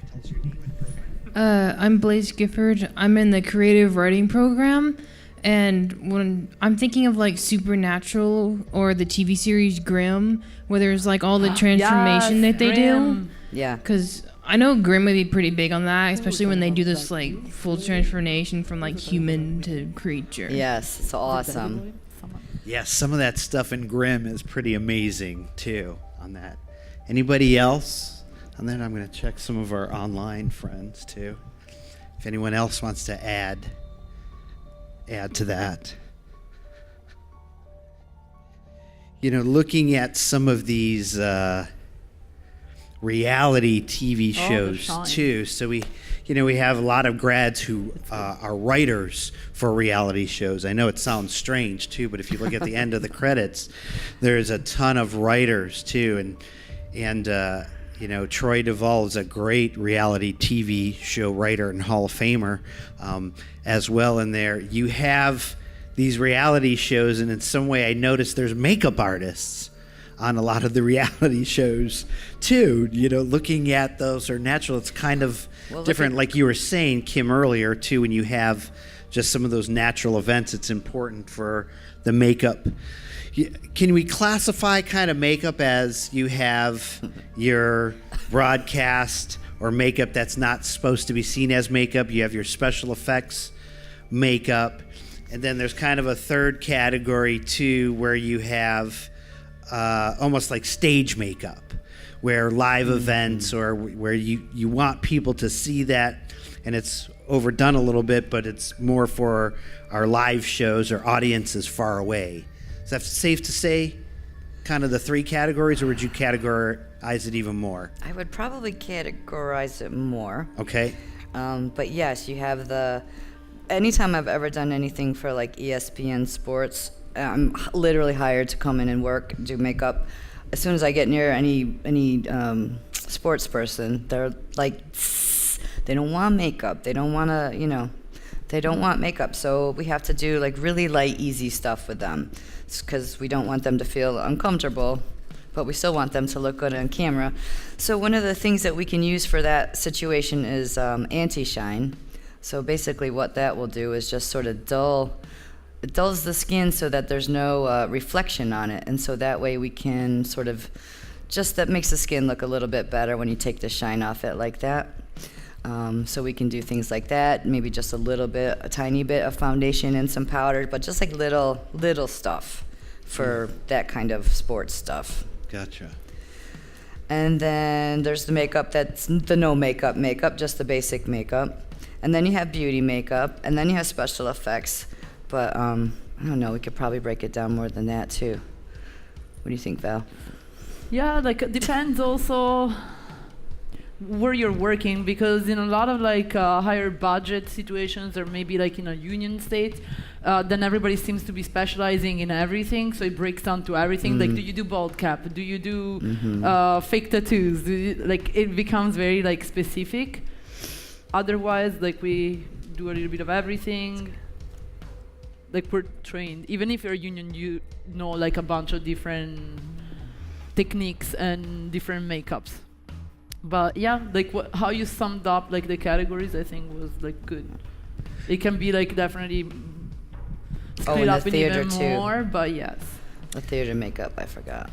Tell us your name and program. I'm Blaze Gifford. I'm in the creative writing program. And when I'm thinking of like Supernatural or the TV series Grimm, where there's like all the transformation that they Grimm. do. Yeah. Because I know Grimm would be pretty big on that, especially when they do this like full transformation from like human to creature. Yes, it's awesome. Yes, some of that stuff in Grimm is pretty amazing too on that. Anybody else? And then I'm going to check some of our online friends too. If anyone else wants to add to that. You know, looking at some of these reality TV shows too. So we have a lot of grads who are writers for reality shows. I know it sounds strange too, but if you look at the end of the credits, there's a ton of writers too, and Troy Duvall is a great reality TV show writer and Hall of Famer as well in there. You have these reality shows, and in some way I noticed there's makeup artists on a lot of the reality shows too. Looking at those are natural. It's kind of different, like you were saying, Kim, earlier too, when you have just some of those natural events, it's important for the makeup. Can we classify kind of makeup as you have your broadcast or makeup that's not supposed to be seen as makeup? You have your special effects makeup, and then there's kind of a third category too, where you have almost like stage makeup, where live events or where you want people to see that, and it's overdone a little bit, but it's more for our live shows or audiences far away. Is that safe to say, kind of the three categories, or would you categorize it even more? I would probably categorize it more. Okay. But yes, you have anytime I've ever done anything for like ESPN Sports, I'm literally hired to come in and work, do makeup. As soon as I get near any sports person, they're like, they don't want makeup. They don't want to, they don't want makeup. So we have to do like really light, easy stuff with them, because we don't want them to feel uncomfortable, but we still want them to look good on camera. So one of the things that we can use for that situation is anti-shine. So basically what that will do is just sort of it dulls the skin so that there's no reflection on it. And so that way we can sort of, that makes the skin look a little bit better when you take the shine off it like that. So we can do things like that, maybe just a tiny bit of foundation and some powder, but just like little stuff for that kind of sports stuff. Gotcha. And then there's the makeup that's the no makeup, just the basic makeup. And then you have beauty makeup, and then you have special effects. But I don't know, we could probably break it down more than that too. What do you think, Val? Yeah, like it depends also where you're working, because in a lot of like higher budget situations, or maybe like in a union state, then everybody seems to be specializing in everything, so it breaks down to everything. Like, do you do bald cap? Do you do fake tattoos? It becomes very like specific. Otherwise, like we do a little bit of everything. Like we're trained. Even if you're a union, you know like a bunch of different techniques and different makeups. But yeah, like how you summed up like the categories, I think was like good. It can be like definitely split up in even more, but yes. The theater makeup, I forgot.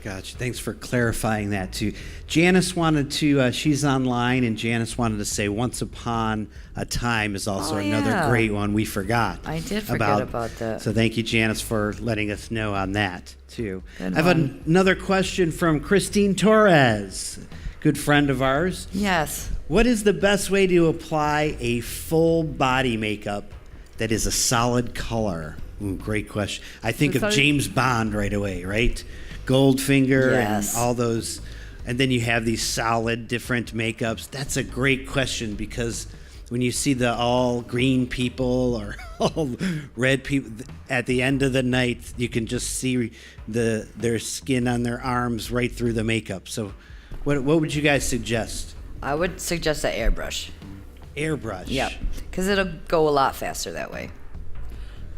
Gotcha. Thanks for clarifying that too. Janice wanted to, she's online, and Janice wanted to say Once Upon a Time is also another great one we forgot. I did forget about that. So thank you, Janice, for letting us know on that too. I have another question from Christine Torres, good friend of ours. Yes. What is the best way to apply a full body makeup that is a solid color? Ooh, great question. I think of James Bond right away, right? Goldfinger and all those, and then you have these solid different makeups. That's a great question, because when you see the all green people or all red people at the end of the night, you can just see their skin on their arms right through the makeup. So what would you guys suggest? I would suggest an airbrush. Airbrush. Yep, because it'll go a lot faster that way.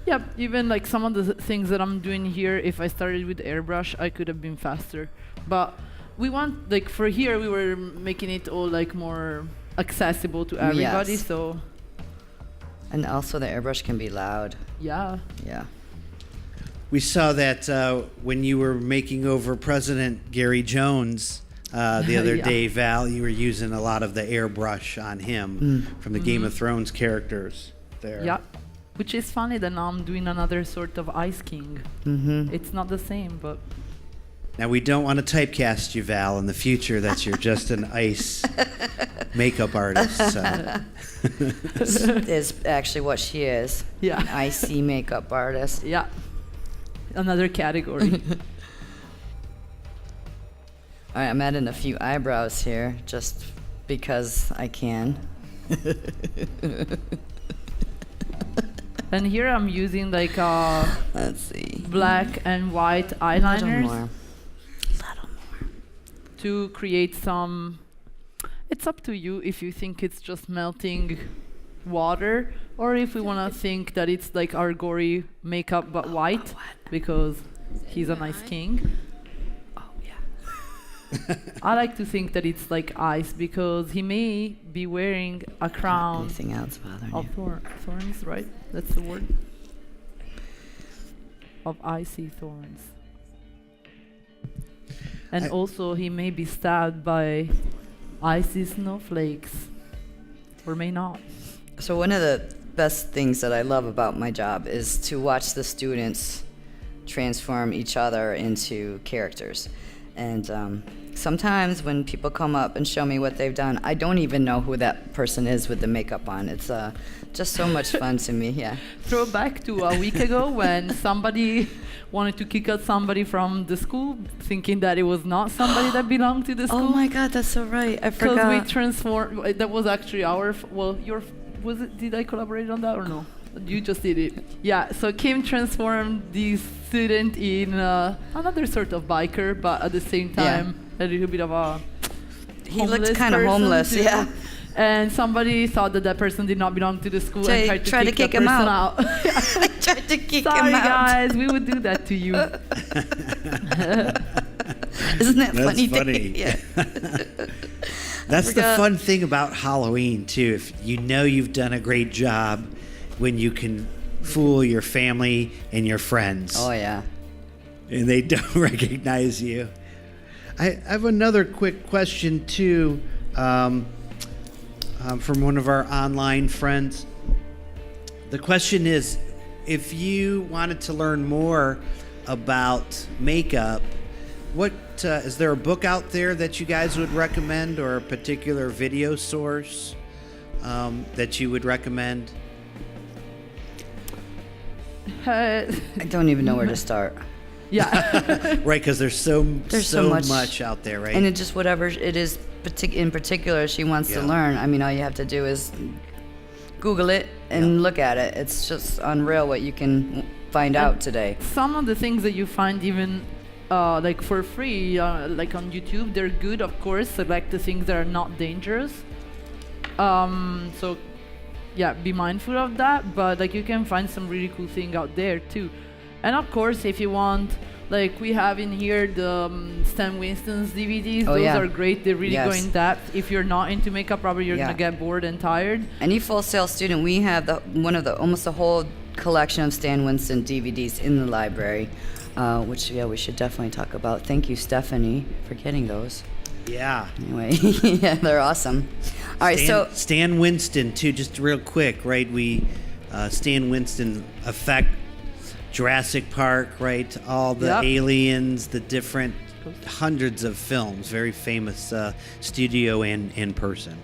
Yep, even like some of the things that I'm doing here, if I started with airbrush, I could have been faster. But we want, like for here, we were making it all like more accessible to everybody, Yes. so And also the airbrush can be loud. yeah. Yeah. We saw that when you were making over President Gary Jones the other Yeah. day, Val, you were using a lot of the airbrush on him from the Game of Thrones characters there. Yeah. Which is funny that now I'm doing another sort of Ice King. Mm-hmm. It's not the same, but Now, we don't want to typecast you, Val, in the future that you're just an ice makeup artist. So. Is actually what she is. yeah. An icy makeup artist. Yeah. Another category. All right, I'm adding a few eyebrows here just because I can. And here I'm using like Let's see. black and white A little eyeliners more. to create some. It's up to you if you think it's just melting water or if we want to think that it's like our gory makeup but white because he's a nice king. I like to think that it's like ice because he may be wearing a crown Anything else bothering of you? thorns, right? That's the word. Of icy thorns. And also he may be stabbed by icy snowflakes. Or may not. So one of the best things that I love about my job is to watch the students transform each other into characters. And sometimes when people come up and show me what they've done, I don't even know who that person is with the makeup on. It's just so much fun to me, yeah. Throw back to a week ago when somebody wanted to kick out somebody from the school thinking that it was not somebody that belonged to the school. Oh my God, that's so right. I Because forgot. we transformed, that was actually our, was it, did I collaborate on that or no? You just did it. Yeah, so Kim transformed the student in another sort of biker, but at the same time, a little bit of a He looked kind of homeless, too. yeah. And somebody thought that person did not belong to the school So and you tried to kick him that person out. I tried to kick Sorry, him out. guys, we would do that to you. Isn't that That's funny? funny. Yeah. That's the forgot. fun thing about Halloween, too. If you know you've done a great job when you can fool your family and your friends. Oh, yeah. And they don't recognize you. I have another quick question, too, from one of our online friends. The question is, if you wanted to learn more about makeup, what is there a book out there that you guys would recommend or a particular video source that you would recommend? I don't even know where to start. Yeah. Right, because there's so much. much out there, right? And it just whatever it is in particular she wants to Yeah. learn. I mean, all you have to do is Google it and look at it. It's just unreal what you can find out today. Some of the things that you find even like for free, like on YouTube, they're good, of course. Select the things that are not dangerous. So yeah, be mindful of that. But like you can find some really cool thing out there too. And of course, if you want, like we have in here the Stan Winston's DVDs. Oh, Those yeah. are great. They really go Yes. in depth. If you're not into makeup, probably you're Yeah. gonna get bored and tired. Any Full Sail student, we have almost the whole collection of Stan Winston DVDs in the library, which we should definitely talk about. Thank you, Stephanie, for getting those. Yeah. Anyway, yeah, they're awesome. All right, Stan Winston, too, just real quick, right? Stan Winston effect, Jurassic Park, right? All the Yep. aliens, the different hundreds of films, very famous studio and in person.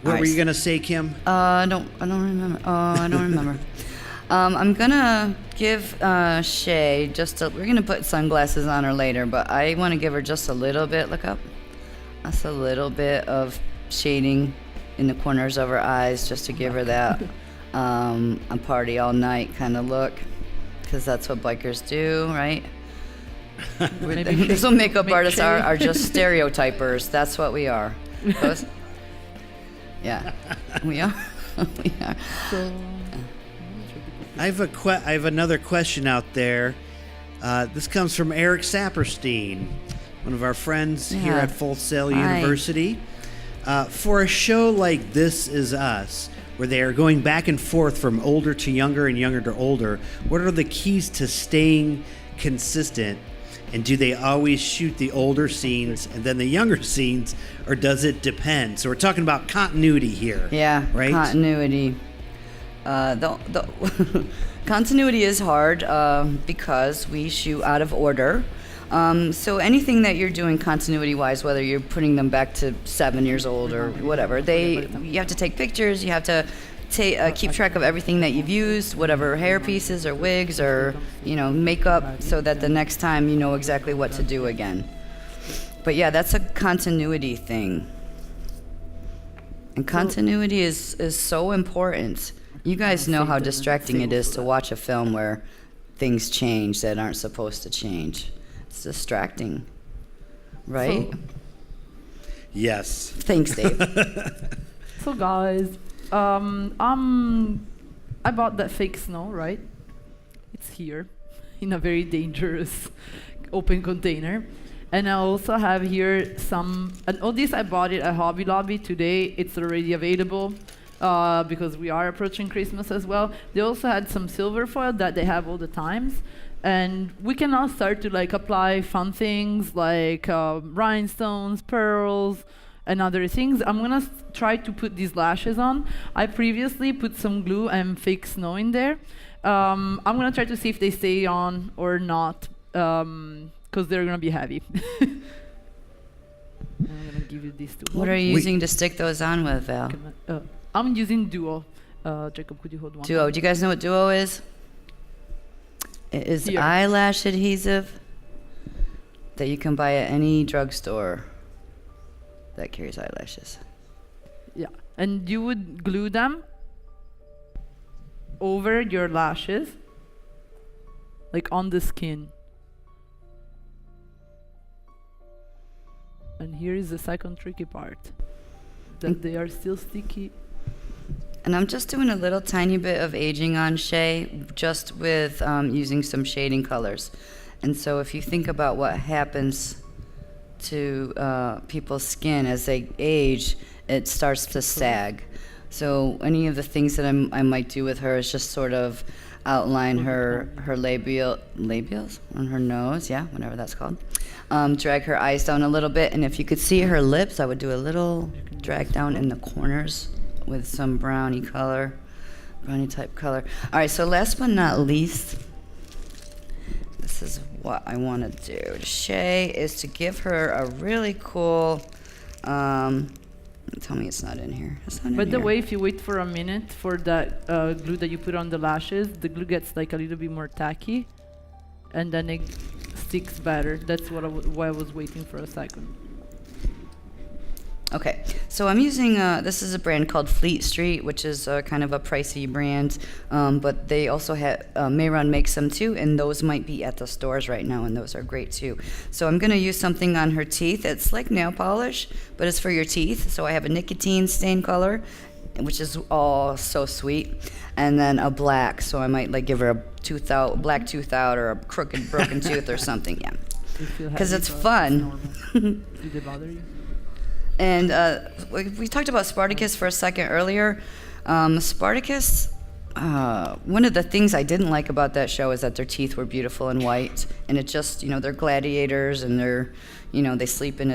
What were Nice. you going to say, Kim? I don't remember. I don't remember. I'm gonna give Shay we're gonna put sunglasses on her later, but I want to give her just a little bit. Look up. That's a little bit of shading in the corners of her eyes just to give her that a party all night kind of look, because that's what bikers do, right? That's what makeup artists are just stereotypers. That's what we are. Yeah, we are. We are. I have another question out there. This comes from Eric Saperstein, one of our friends here at Full Sail University. For a show like This Is Us, where they are going back and forth from older to younger and younger to older, what are the keys to staying consistent? And do they always shoot the older scenes and then the younger scenes, or does it depend? So we're talking about continuity here. Yeah, right? Continuity. The continuity is hard because we shoot out of order. So anything that you're doing continuity-wise, whether you're putting them back to 7 years old or whatever, you have to take pictures. You have to keep track of everything that you've used, whatever hair pieces or wigs or makeup, so that the next time you know exactly what to do again. But yeah, that's a continuity thing. And continuity is so important. You guys know how distracting it is to watch a film where things change that aren't supposed to change. It's distracting, right? Yes. Thanks, Dave. So guys, I bought that fake snow, right? It's here in a very dangerous open container. And I also have here and all this I bought it at Hobby Lobby today. It's already available because we are approaching Christmas as well. They also had some silver foil that they have all the times. And we can now start to apply fun things like rhinestones, pearls, and other things. I'm gonna try to put these lashes on. I previously put some glue and fake snow in there. I'm gonna try to see if they stay on or not, because they're gonna be heavy. I'm gonna give you these two. What are you using to stick those on with, Val? I'm using Duo. Jacob, could you hold one? Duo. Do you guys know what Duo is? It is eyelash adhesive that you can buy at any drugstore that carries eyelashes. Yeah, and you would glue them over your lashes, on the skin. And here is the second tricky part, that they are still sticky. And I'm just doing a little tiny bit of aging on Shay, just with using some shading colors. And so if you think about what happens to people's skin as they age, it starts to sag. So any of the things that I might do with her is just sort of outline her labials on her nose, whatever that's called. Drag her eyes down a little bit, and if you could see her lips, I would do a little drag down in the corners with some brownie type color. All right, so last but not least, this is what I want to do to Shay, is to give her a really cool, tell me it's not in here. It's not in By here. the way, if you wait for a minute for that glue that you put on the lashes, the glue gets a little bit more tacky, and then it sticks better. That's why I was waiting for a second. Okay, so I'm using, this is a brand called Fleet Street, which is kind of a pricey brand, but they also have, Mayron makes them too, and those might be at the stores right now, and those are great too. So I'm gonna use something on her teeth. It's like nail polish, but it's for your teeth. So I have a nicotine stain color, which is all so sweet, and then a black, so I might give her a black tooth out, or a crooked broken tooth or something, because it's fun. Do they bother you? And we talked about Spartacus for a second earlier. Spartacus, one of the things I didn't like about that show is that their teeth were beautiful and white, and it just, they're gladiators, and they're, they sleep in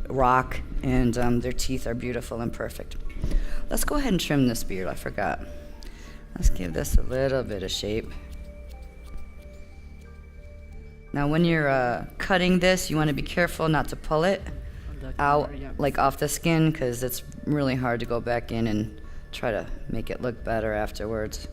a rock, and their teeth are beautiful and perfect. Let's go ahead and trim this beard. I forgot. Let's give this a little bit of shape. Now, when you're cutting this, you want to be careful not to pull it out off the skin, because it's really hard to go back in and try to make it look better afterwards.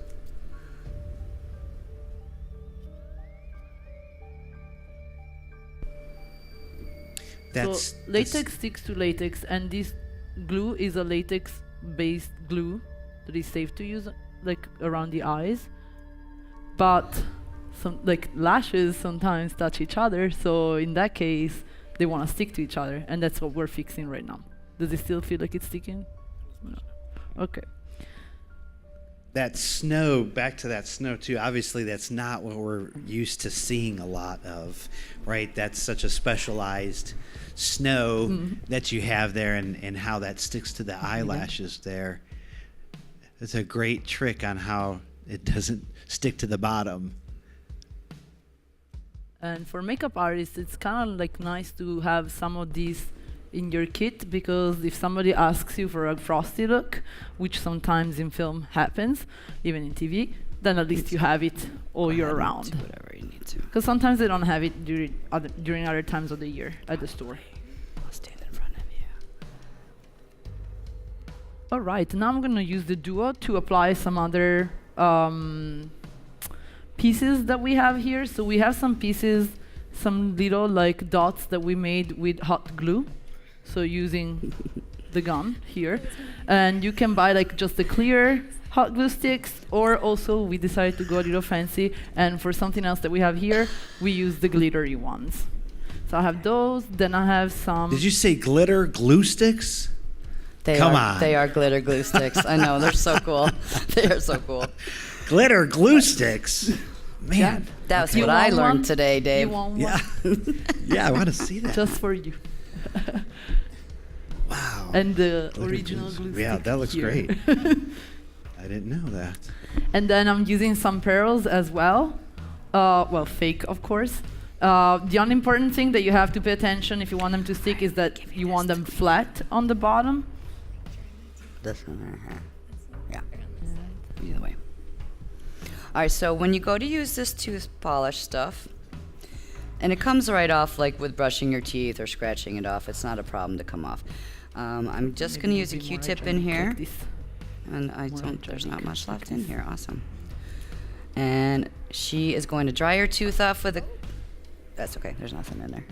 So latex sticks to latex, and these glue is a latex-based glue that is safe to use, like around the eyes. But some like lashes sometimes touch each other, so in that case, they want to stick to each other, and that's what we're fixing right now. Does it still feel like it's sticking? No. Okay. That snow, back to that snow too, obviously that's not what we're used to seeing a lot of, right? That's such a specialized snow that you have there, and how that sticks to the eyelashes there. It's a great trick on how it doesn't stick to the bottom. And for makeup artists, it's kind of like nice to have some of these in your kit, because if somebody asks you for a frosty look, which sometimes in film happens, even in TV, then at least you have it all year round. Whatever you need to. Because sometimes they don't have it during other times of the year at the store. I'll stand in front of you. All right, now I'm going to use the Duo to apply some other pieces that we have here. So we have some pieces, some little like dots that we made with hot glue. So using the gun here. And you can buy like just the clear hot glue sticks, or also we decided to go a little fancy, and for something else that we have here, we use the glittery ones. So I have those, then I have some... Did you say glitter glue sticks? Come on. They are glitter glue sticks. I know, they're so cool. They are so cool. Glitter glue sticks? Man. Yeah, that's what I learned today, Dave. You want Yeah. one? Yeah, I want to see that. Just for you. Wow. And the Glitter original glues. glue Yeah, stick that looks here. great. I didn't know that. And then I'm using some pearls as well. Well, fake, of course. The only important thing that you have to pay attention if you want them to stick is that you want them flat on the bottom. This one right here. Yeah. Either way. All right, so when you go to use this tooth polish stuff, and it comes right off like with brushing your teeth or scratching it off, it's not a problem to come off. I'm just going to use a Q-tip in here. And there's not much left in here. Awesome. And she is going to dry her tooth off with a... That's okay, there's nothing in there.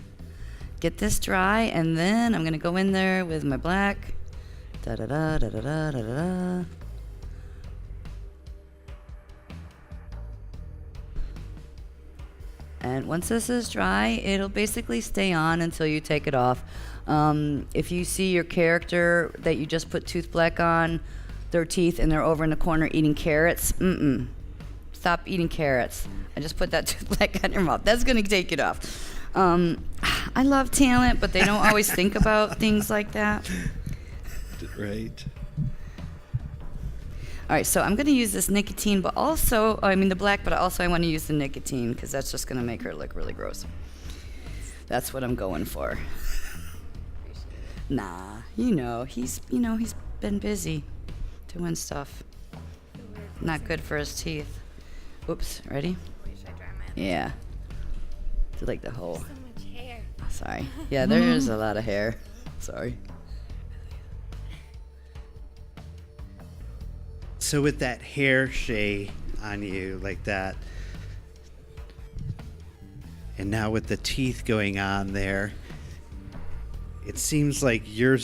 Get this dry, and then I'm going to go in there with my black. Da-da-da, da-da-da, da-da-da. And once this is dry, it'll basically stay on until you take it off. If you see your character that you just put tooth black on, their teeth, and they're over in the corner eating carrots, stop eating carrots. I just put that tooth black on your mouth. That's gonna take it off. I love talent, but they don't always think about things like that. Right. All right, so I'm going to use this nicotine, but also, the black, but also I want to use the nicotine because that's just going to make her look really gross. That's what I'm going for. Nah, he's been busy doing stuff. Not good for his teeth. Oops, ready? Yeah. Do like the whole. So much hair. Sorry. Yeah, there is a lot of hair. Sorry. So with that hair, Shay, on you like that, and now with the teeth going on there, it seems like your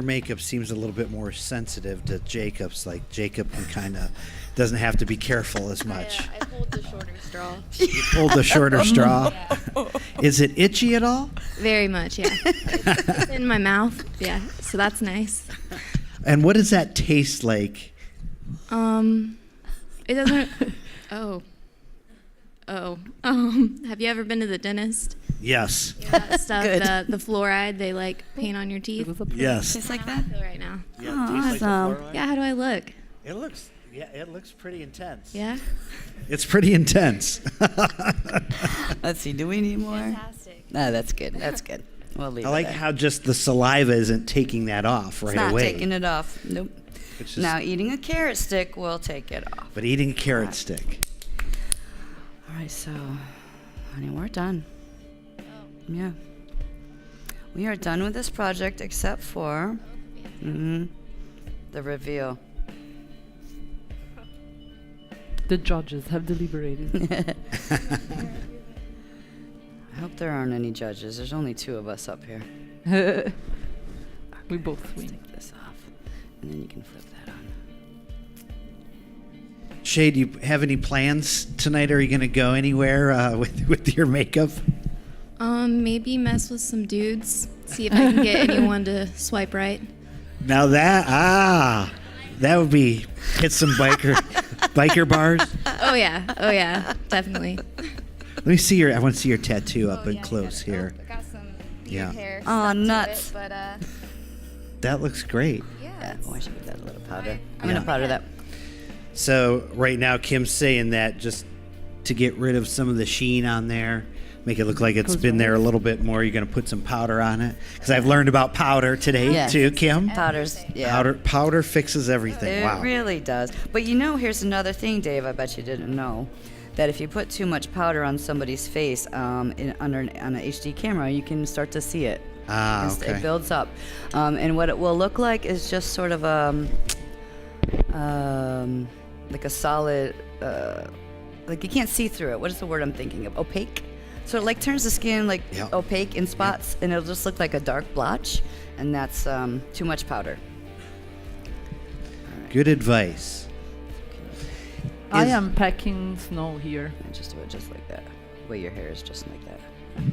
makeup seems a little bit more sensitive to Jacob's. Like Jacob can kind of doesn't have to be careful as much. I pulled the shorter straw. You pulled the shorter straw. Yeah. Is it itchy at all? Very much, yeah. It's in my mouth, yeah. So that's nice. And what does that taste like? It doesn't. Oh. Have you ever been to the dentist? Yes. Yeah, that stuff, Good. the fluoride they like paint on your teeth. Yes. Just like How I that? feel right now. Yeah, Oh, awesome. Yeah, how do I look? It looks pretty intense. Yeah. It's pretty intense. Let's see, do we need more? Fantastic. No, that's good. That's good. We'll leave I it like there. how just the saliva isn't taking that off right It's not away. taking it off. Nope. It's just- Now, eating a carrot stick will take it off. But eating a carrot stick. All right, so, honey, we're done. Yeah. We are done with this project except for the reveal. The judges have deliberated. I hope there aren't any judges. There's only two of us up here. We both swing. Take this off, and then you can flip that on. Shay, do you have any plans tonight? Are you going to go anywhere with your makeup? Maybe mess with some dudes. See if I can get anyone to swipe right. Now that would be hit some biker bars. Oh yeah, definitely. Let me see I want to see your tattoo up and close here. I got some Yeah. hair. Oh, nuts. But That looks great. yeah. Oh, I should put that a little powder. I'm Yeah. gonna powder that. So right now Kim's saying that just to get rid of some of the sheen on there, make it look like it's been there a little bit more, you're going to put some powder on it. Because I've learned about powder today Yes. too, Kim. Powders, yeah. Powder fixes everything. It Wow. really does. But you know, here's another thing, Dave. I bet you didn't know that if you put too much powder on somebody's face on an HD camera, you can start to see it. Okay. It builds up, and what it will look like is just sort of like a solid, like you can't see through it. What is the word I'm thinking of? Opaque. So it like turns the skin like opaque in spots, and it'll just look like a dark blotch, and that's too much powder. Good advice. I Is- am packing snow here. And just do it just like that. The way your hair is just like that. I'm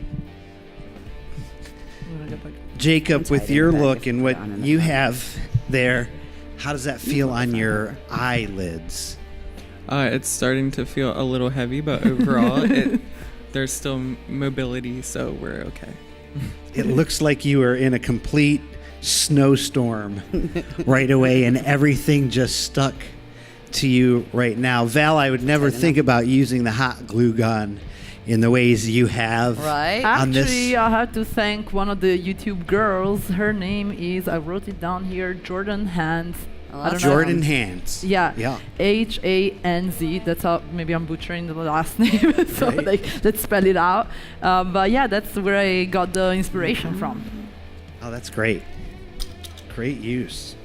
gonna get back. Jacob, It's with hiding your back look if and you what put it on in the you front. have there, how does that feel on your eyelids? It's starting to feel a little heavy, but overall, there's still mobility, so we're okay. It looks like you are in a complete snowstorm right away, and everything just stuck to you right now. Val, I would never think about using the hot glue gun in the ways you have. Right? On this- Actually, I have to thank one of the YouTube girls. Her name is, I wrote it down here, Jordan Hands. I don't know. Jordan Hands. Yeah. Yeah. Hanz. That's how, maybe I'm butchering the last name. So Right. like, let's spell it out. But yeah, that's where I got the inspiration from. Oh, that's great. Great use.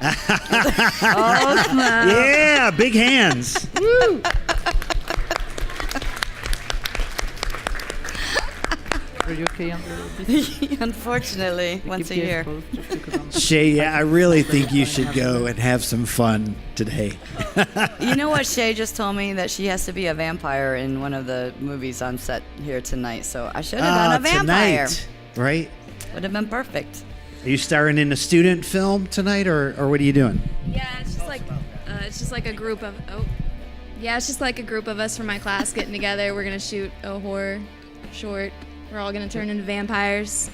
Oh, snap. Yeah, big hands. Are you okay under this? Unfortunately, once a Keep your year. clothes just because I'm- Shay, yeah, I really think you should go and have some fun today. You know what Shay just told me? That she has to be a vampire in one of the movies on set here tonight. So I should have done a vampire. Tonight, right? Would have been perfect. Are you starring in a student film tonight, or what are you doing? Yeah, it's just like a group of it's just like a group of us from my class getting together. We're gonna shoot a horror short. We're all gonna turn into vampires.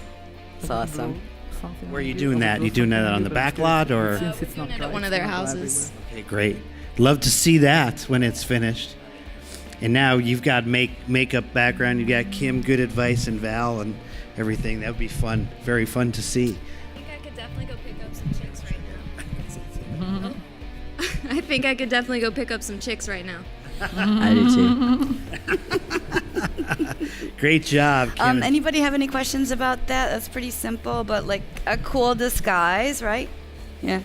That's awesome. Something Where are you like doing this. that? You doing that on the back lot, or? Since it's not Doing it at dry, one of it's their gonna go houses. Okay, great. Love to see that when it's finished. And now you've got makeup background. You've got Kim, good advice, and Val, and everything. That would be fun. Very fun to see. I think I could definitely go pick up some chicks right now. I think I could definitely go pick up some chicks right now. I do too. Great job, Kim. Anybody have any questions about that? That's pretty simple, but like a cool disguise, right? Yeah.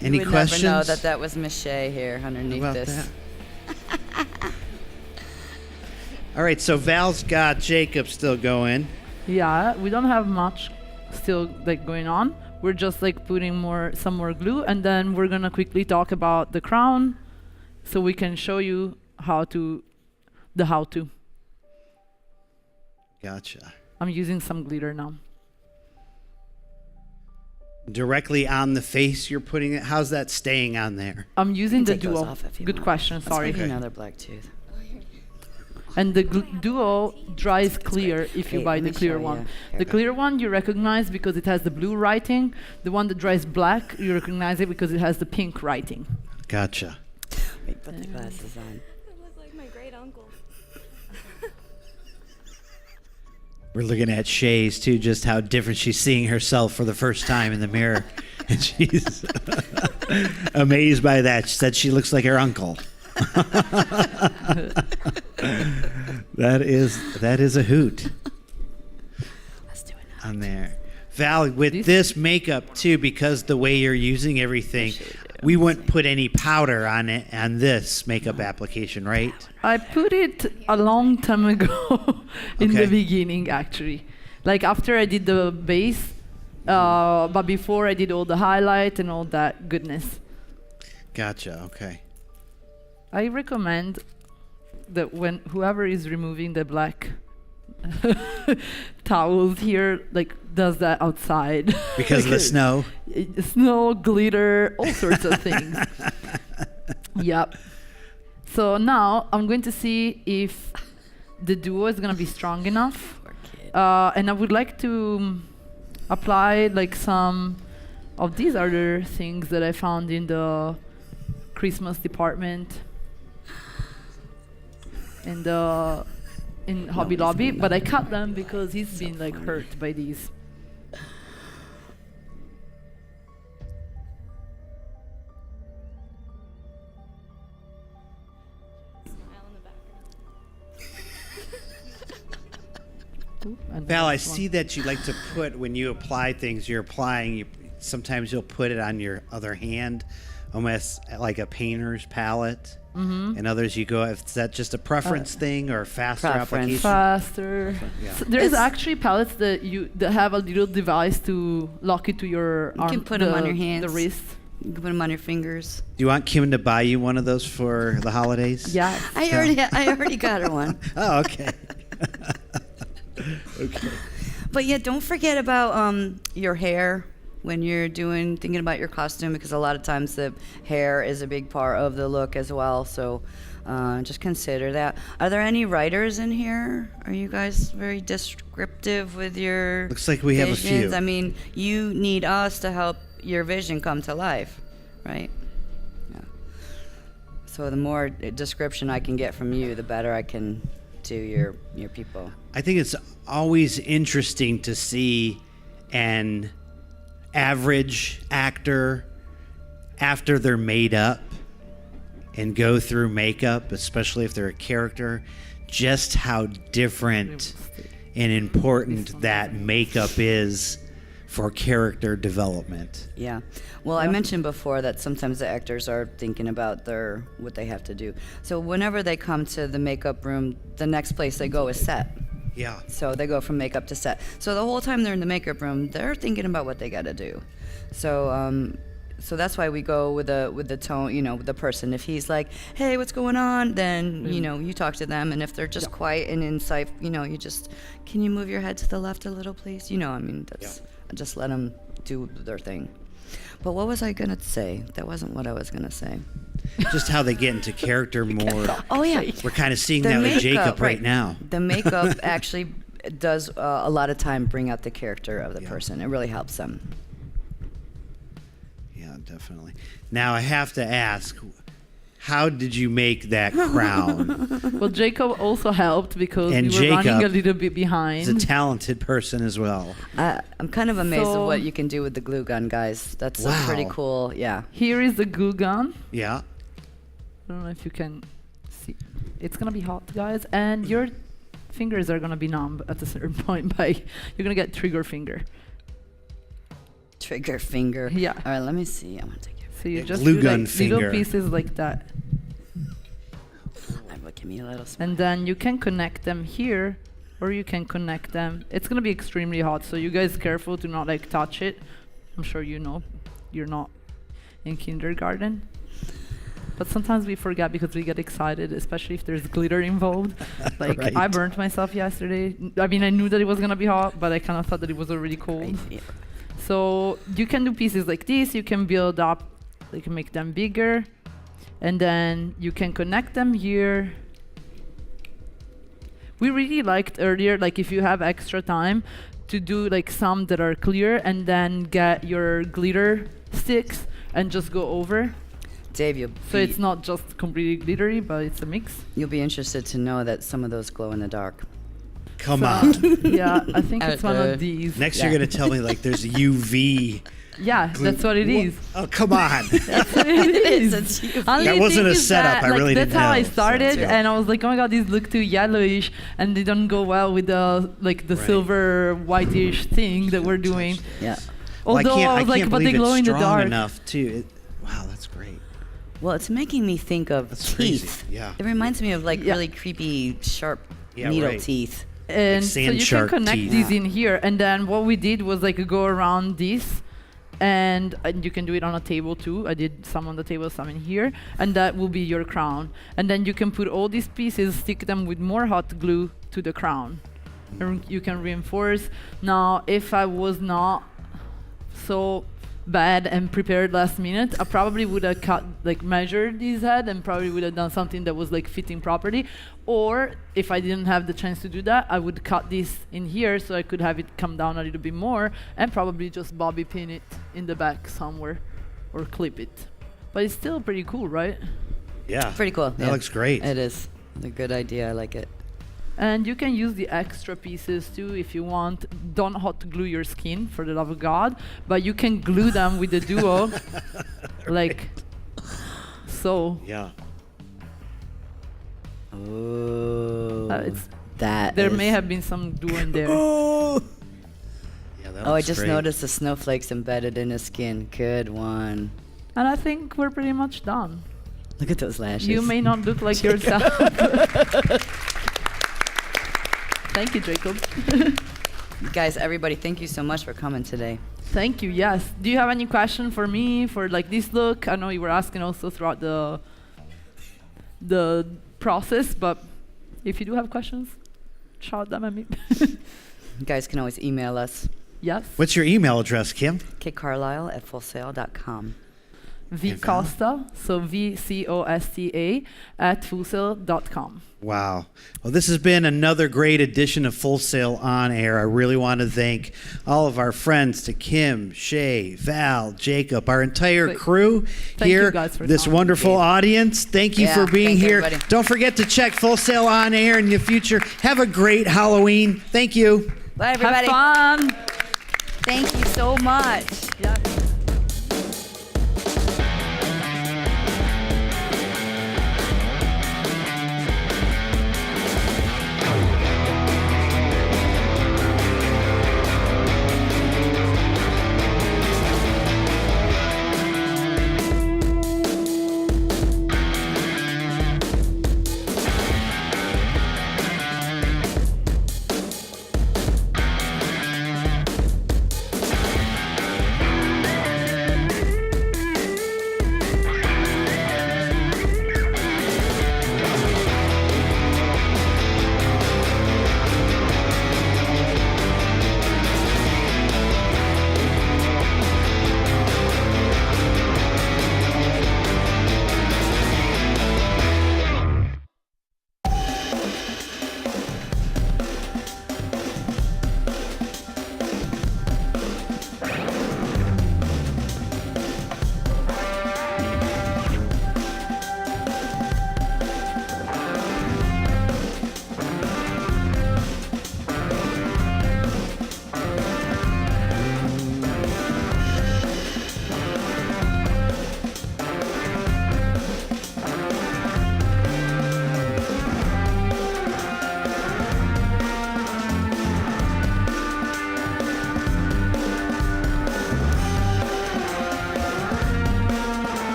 Any you would questions? never know that was Miss Shay here underneath about this. that? All right, so Val's got Jacob still going. Yeah, we don't have much still like going on. We're just like putting some more glue, and then we're gonna quickly talk about the crown, so we can show you how to. Gotcha. I'm using some glitter now. Directly on the face you're putting it? How's that staying on there? I'm using the Take those duo. off if you Good want. question. Let's Sorry. make you another black tooth. And the duo dries clear if you Wait, buy let the me clear show one. you. The Here. clear one you recognize because it has the blue writing. The one that dries black, you recognize it because it has the pink writing. Gotcha. Wait, put the glasses on. That was like my great uncle. We're looking at Shay's too, just how different she's seeing herself for the first time in the mirror. And she's amazed by that. She said she looks like her uncle. That is a hoot Let's do it now. on there. Val, with this makeup too, because the way you're using everything, we wouldn't put any powder on it on this makeup application, right? I put it a long time ago in Okay. the beginning, actually. Like after I did the base, but before I did all the highlight and all that goodness. Gotcha. Okay. I recommend that when whoever is removing the black towels here, like does that outside. Because of the snow. Snow, glitter, all sorts of things. Yep. So now I'm going to see if the duo is going to be strong enough. And I would like to apply like some of these other things that I found in the Christmas department and in Hobby Lobby, but I cut them because he's been like hurt by these. And Val, I this one. see that you like to put, when you apply things, you're applying, sometimes you'll put it on your other hand, almost like a painter's palette. Mm-hmm. And others you go, is that just a preference thing or a faster Preference. application? Faster. Yeah. So there's It's- actually palettes that have a little device to lock it to your You arm. can put 'em on your The hands. wrist. You can put them on your fingers. Do you want Kim to buy you one of those for the holidays? Yeah. I already got her one. Oh, okay. Okay. But yeah, don't forget about your hair when you're thinking about your costume, because a lot of times the hair is a big part of the look as well. So just consider that. Are there any writers in here? Are you guys very descriptive with your Looks like we have a visions? few. I mean, you need us to help your vision come to life, right? Yeah. So the more description I can get from you, the better I can do your people. I think it's always interesting to see an average actor after they're made up and go through makeup, especially if they're a character, just how different and important that makeup is for character development. Yeah. Well, I mentioned before that sometimes the actors are thinking about what they have to do. So whenever they come to the makeup room, the next place they go is set. Yeah. So they go from makeup to set. So the whole time they're in the makeup room, they're thinking about what they got to do. So so that's why we go with the tone, with the person. If he's like, "Hey, what's going on?" then you talk to them. And if they're just quiet and insight, you just, "Can you move your head to the left a little, please?" That's just let them do their thing. But what was I gonna say? That wasn't what I was gonna say. Just how they get into character more. Oh yeah. We're kind of seeing The that with makeup, Jacob right right. now. The makeup actually does a lot of time bring out the character of the Yeah. person. It really helps them. Yeah, definitely. Now I have to ask, how did you make that crown? Well, Jacob also helped because And we were running a Jacob little bit behind. He's a talented person as well. I'm kind of amazed at So- what you can do with the glue gun, guys. That's Wow. pretty cool. Yeah. Here is the glue gun. Yeah. I don't know if you can see. It's gonna be hot, guys, and your fingers are gonna be numb at a certain point. You're gonna get trigger finger. Trigger finger. Yeah. All right, let me see. I'm gonna take your. So you Yeah, just glue do gun like finger. little pieces like that, Give me a little. Smile. and then you can connect them here, or you can connect them. It's gonna be extremely hot, so you guys careful to not like touch it. I'm sure you know, you're not in kindergarten. But sometimes we forget because we get excited, especially if there's glitter involved. Like I Right. burnt myself yesterday. I mean, I knew that it was gonna be hot, but I kind of thought that it was already cold. Yeah. So you can do pieces like this. You can build up, like make them bigger, and then you can connect them here. We really liked earlier, like if you have extra time, to do like some that are clear, and then get your glitter sticks and just go over. Dave, So it's not just completely glittery, but it's a mix. you'll be interested to know that some of those glow in the dark. Come So- on. Yeah, I think it's one of these. Next Yeah. you're going to tell me like there's UV. Yeah, that's what it is. Oh, come on. That's what it is. Only That wasn't thing a is setup. that, I like, really that's didn't how I know. started, So- and I was like, oh my god, these look too yellowish, and they don't go well with the like the Right. silver whitish thing that we're doing. Yeah. Well, Although I was like, can't but they believe glow it's in the strong dark. enough too. Wow, that's great. Well, it's making me think of That's teeth. crazy. Yeah. It reminds me of like Yeah. really creepy, sharp Yeah, needle right. teeth. And so sand you can shark connect teeth. these in here. And then what we did was like go around this. And you can do it on a table too. I did some on the table, some in here. And that will be your crown. And then you can put all these pieces, stick them with more hot glue to the crown. And you can reinforce. Now, if I was not so bad and prepared last minute, I probably would have measured this head and probably would have done something that was like fitting properly. Or if I didn't have the chance to do that, I would cut this in here so I could have it come down a little bit more and probably just bobby pin it in the back somewhere or clip it. But it's still pretty cool, right? Yeah. Pretty cool. That looks great. It is a good idea. I like it. And you can use the extra pieces too if you want. Don't hot glue your skin, for the love of God, but you can glue them with the duo, like so. Yeah. Oh, It's that there is- may have been some duo in there. Yeah, that Oh, I looks just great. noticed the snowflakes embedded in his skin. Good one. And I think we're pretty much done. Look at those lashes. You may not look like yourself. Thank you, Jacob. Guys, everybody, thank you so much for coming today. Thank you. Yes. Do you have any question for me for like this look? I know you were asking also throughout the process, but if you do have questions, shout them at me. You guys can always email us. Yes. What's your email address, Kim? kcarlisle@fullsail.com. Vcosta, so VCOSTA @fullsail.com. Wow. Well, this has been another great edition of Full Sail On Air. I really want to thank all of our friends, to Kim, Shay, Val, Jacob, our entire Great. crew Thank you here, guys for this coming. wonderful audience. Thank you Yeah, for being thank here. everybody. Don't forget to check Full Sail On Air in the future. Have a great Halloween. Thank you. Bye, everybody. Have fun. Thank you so much. Yeah.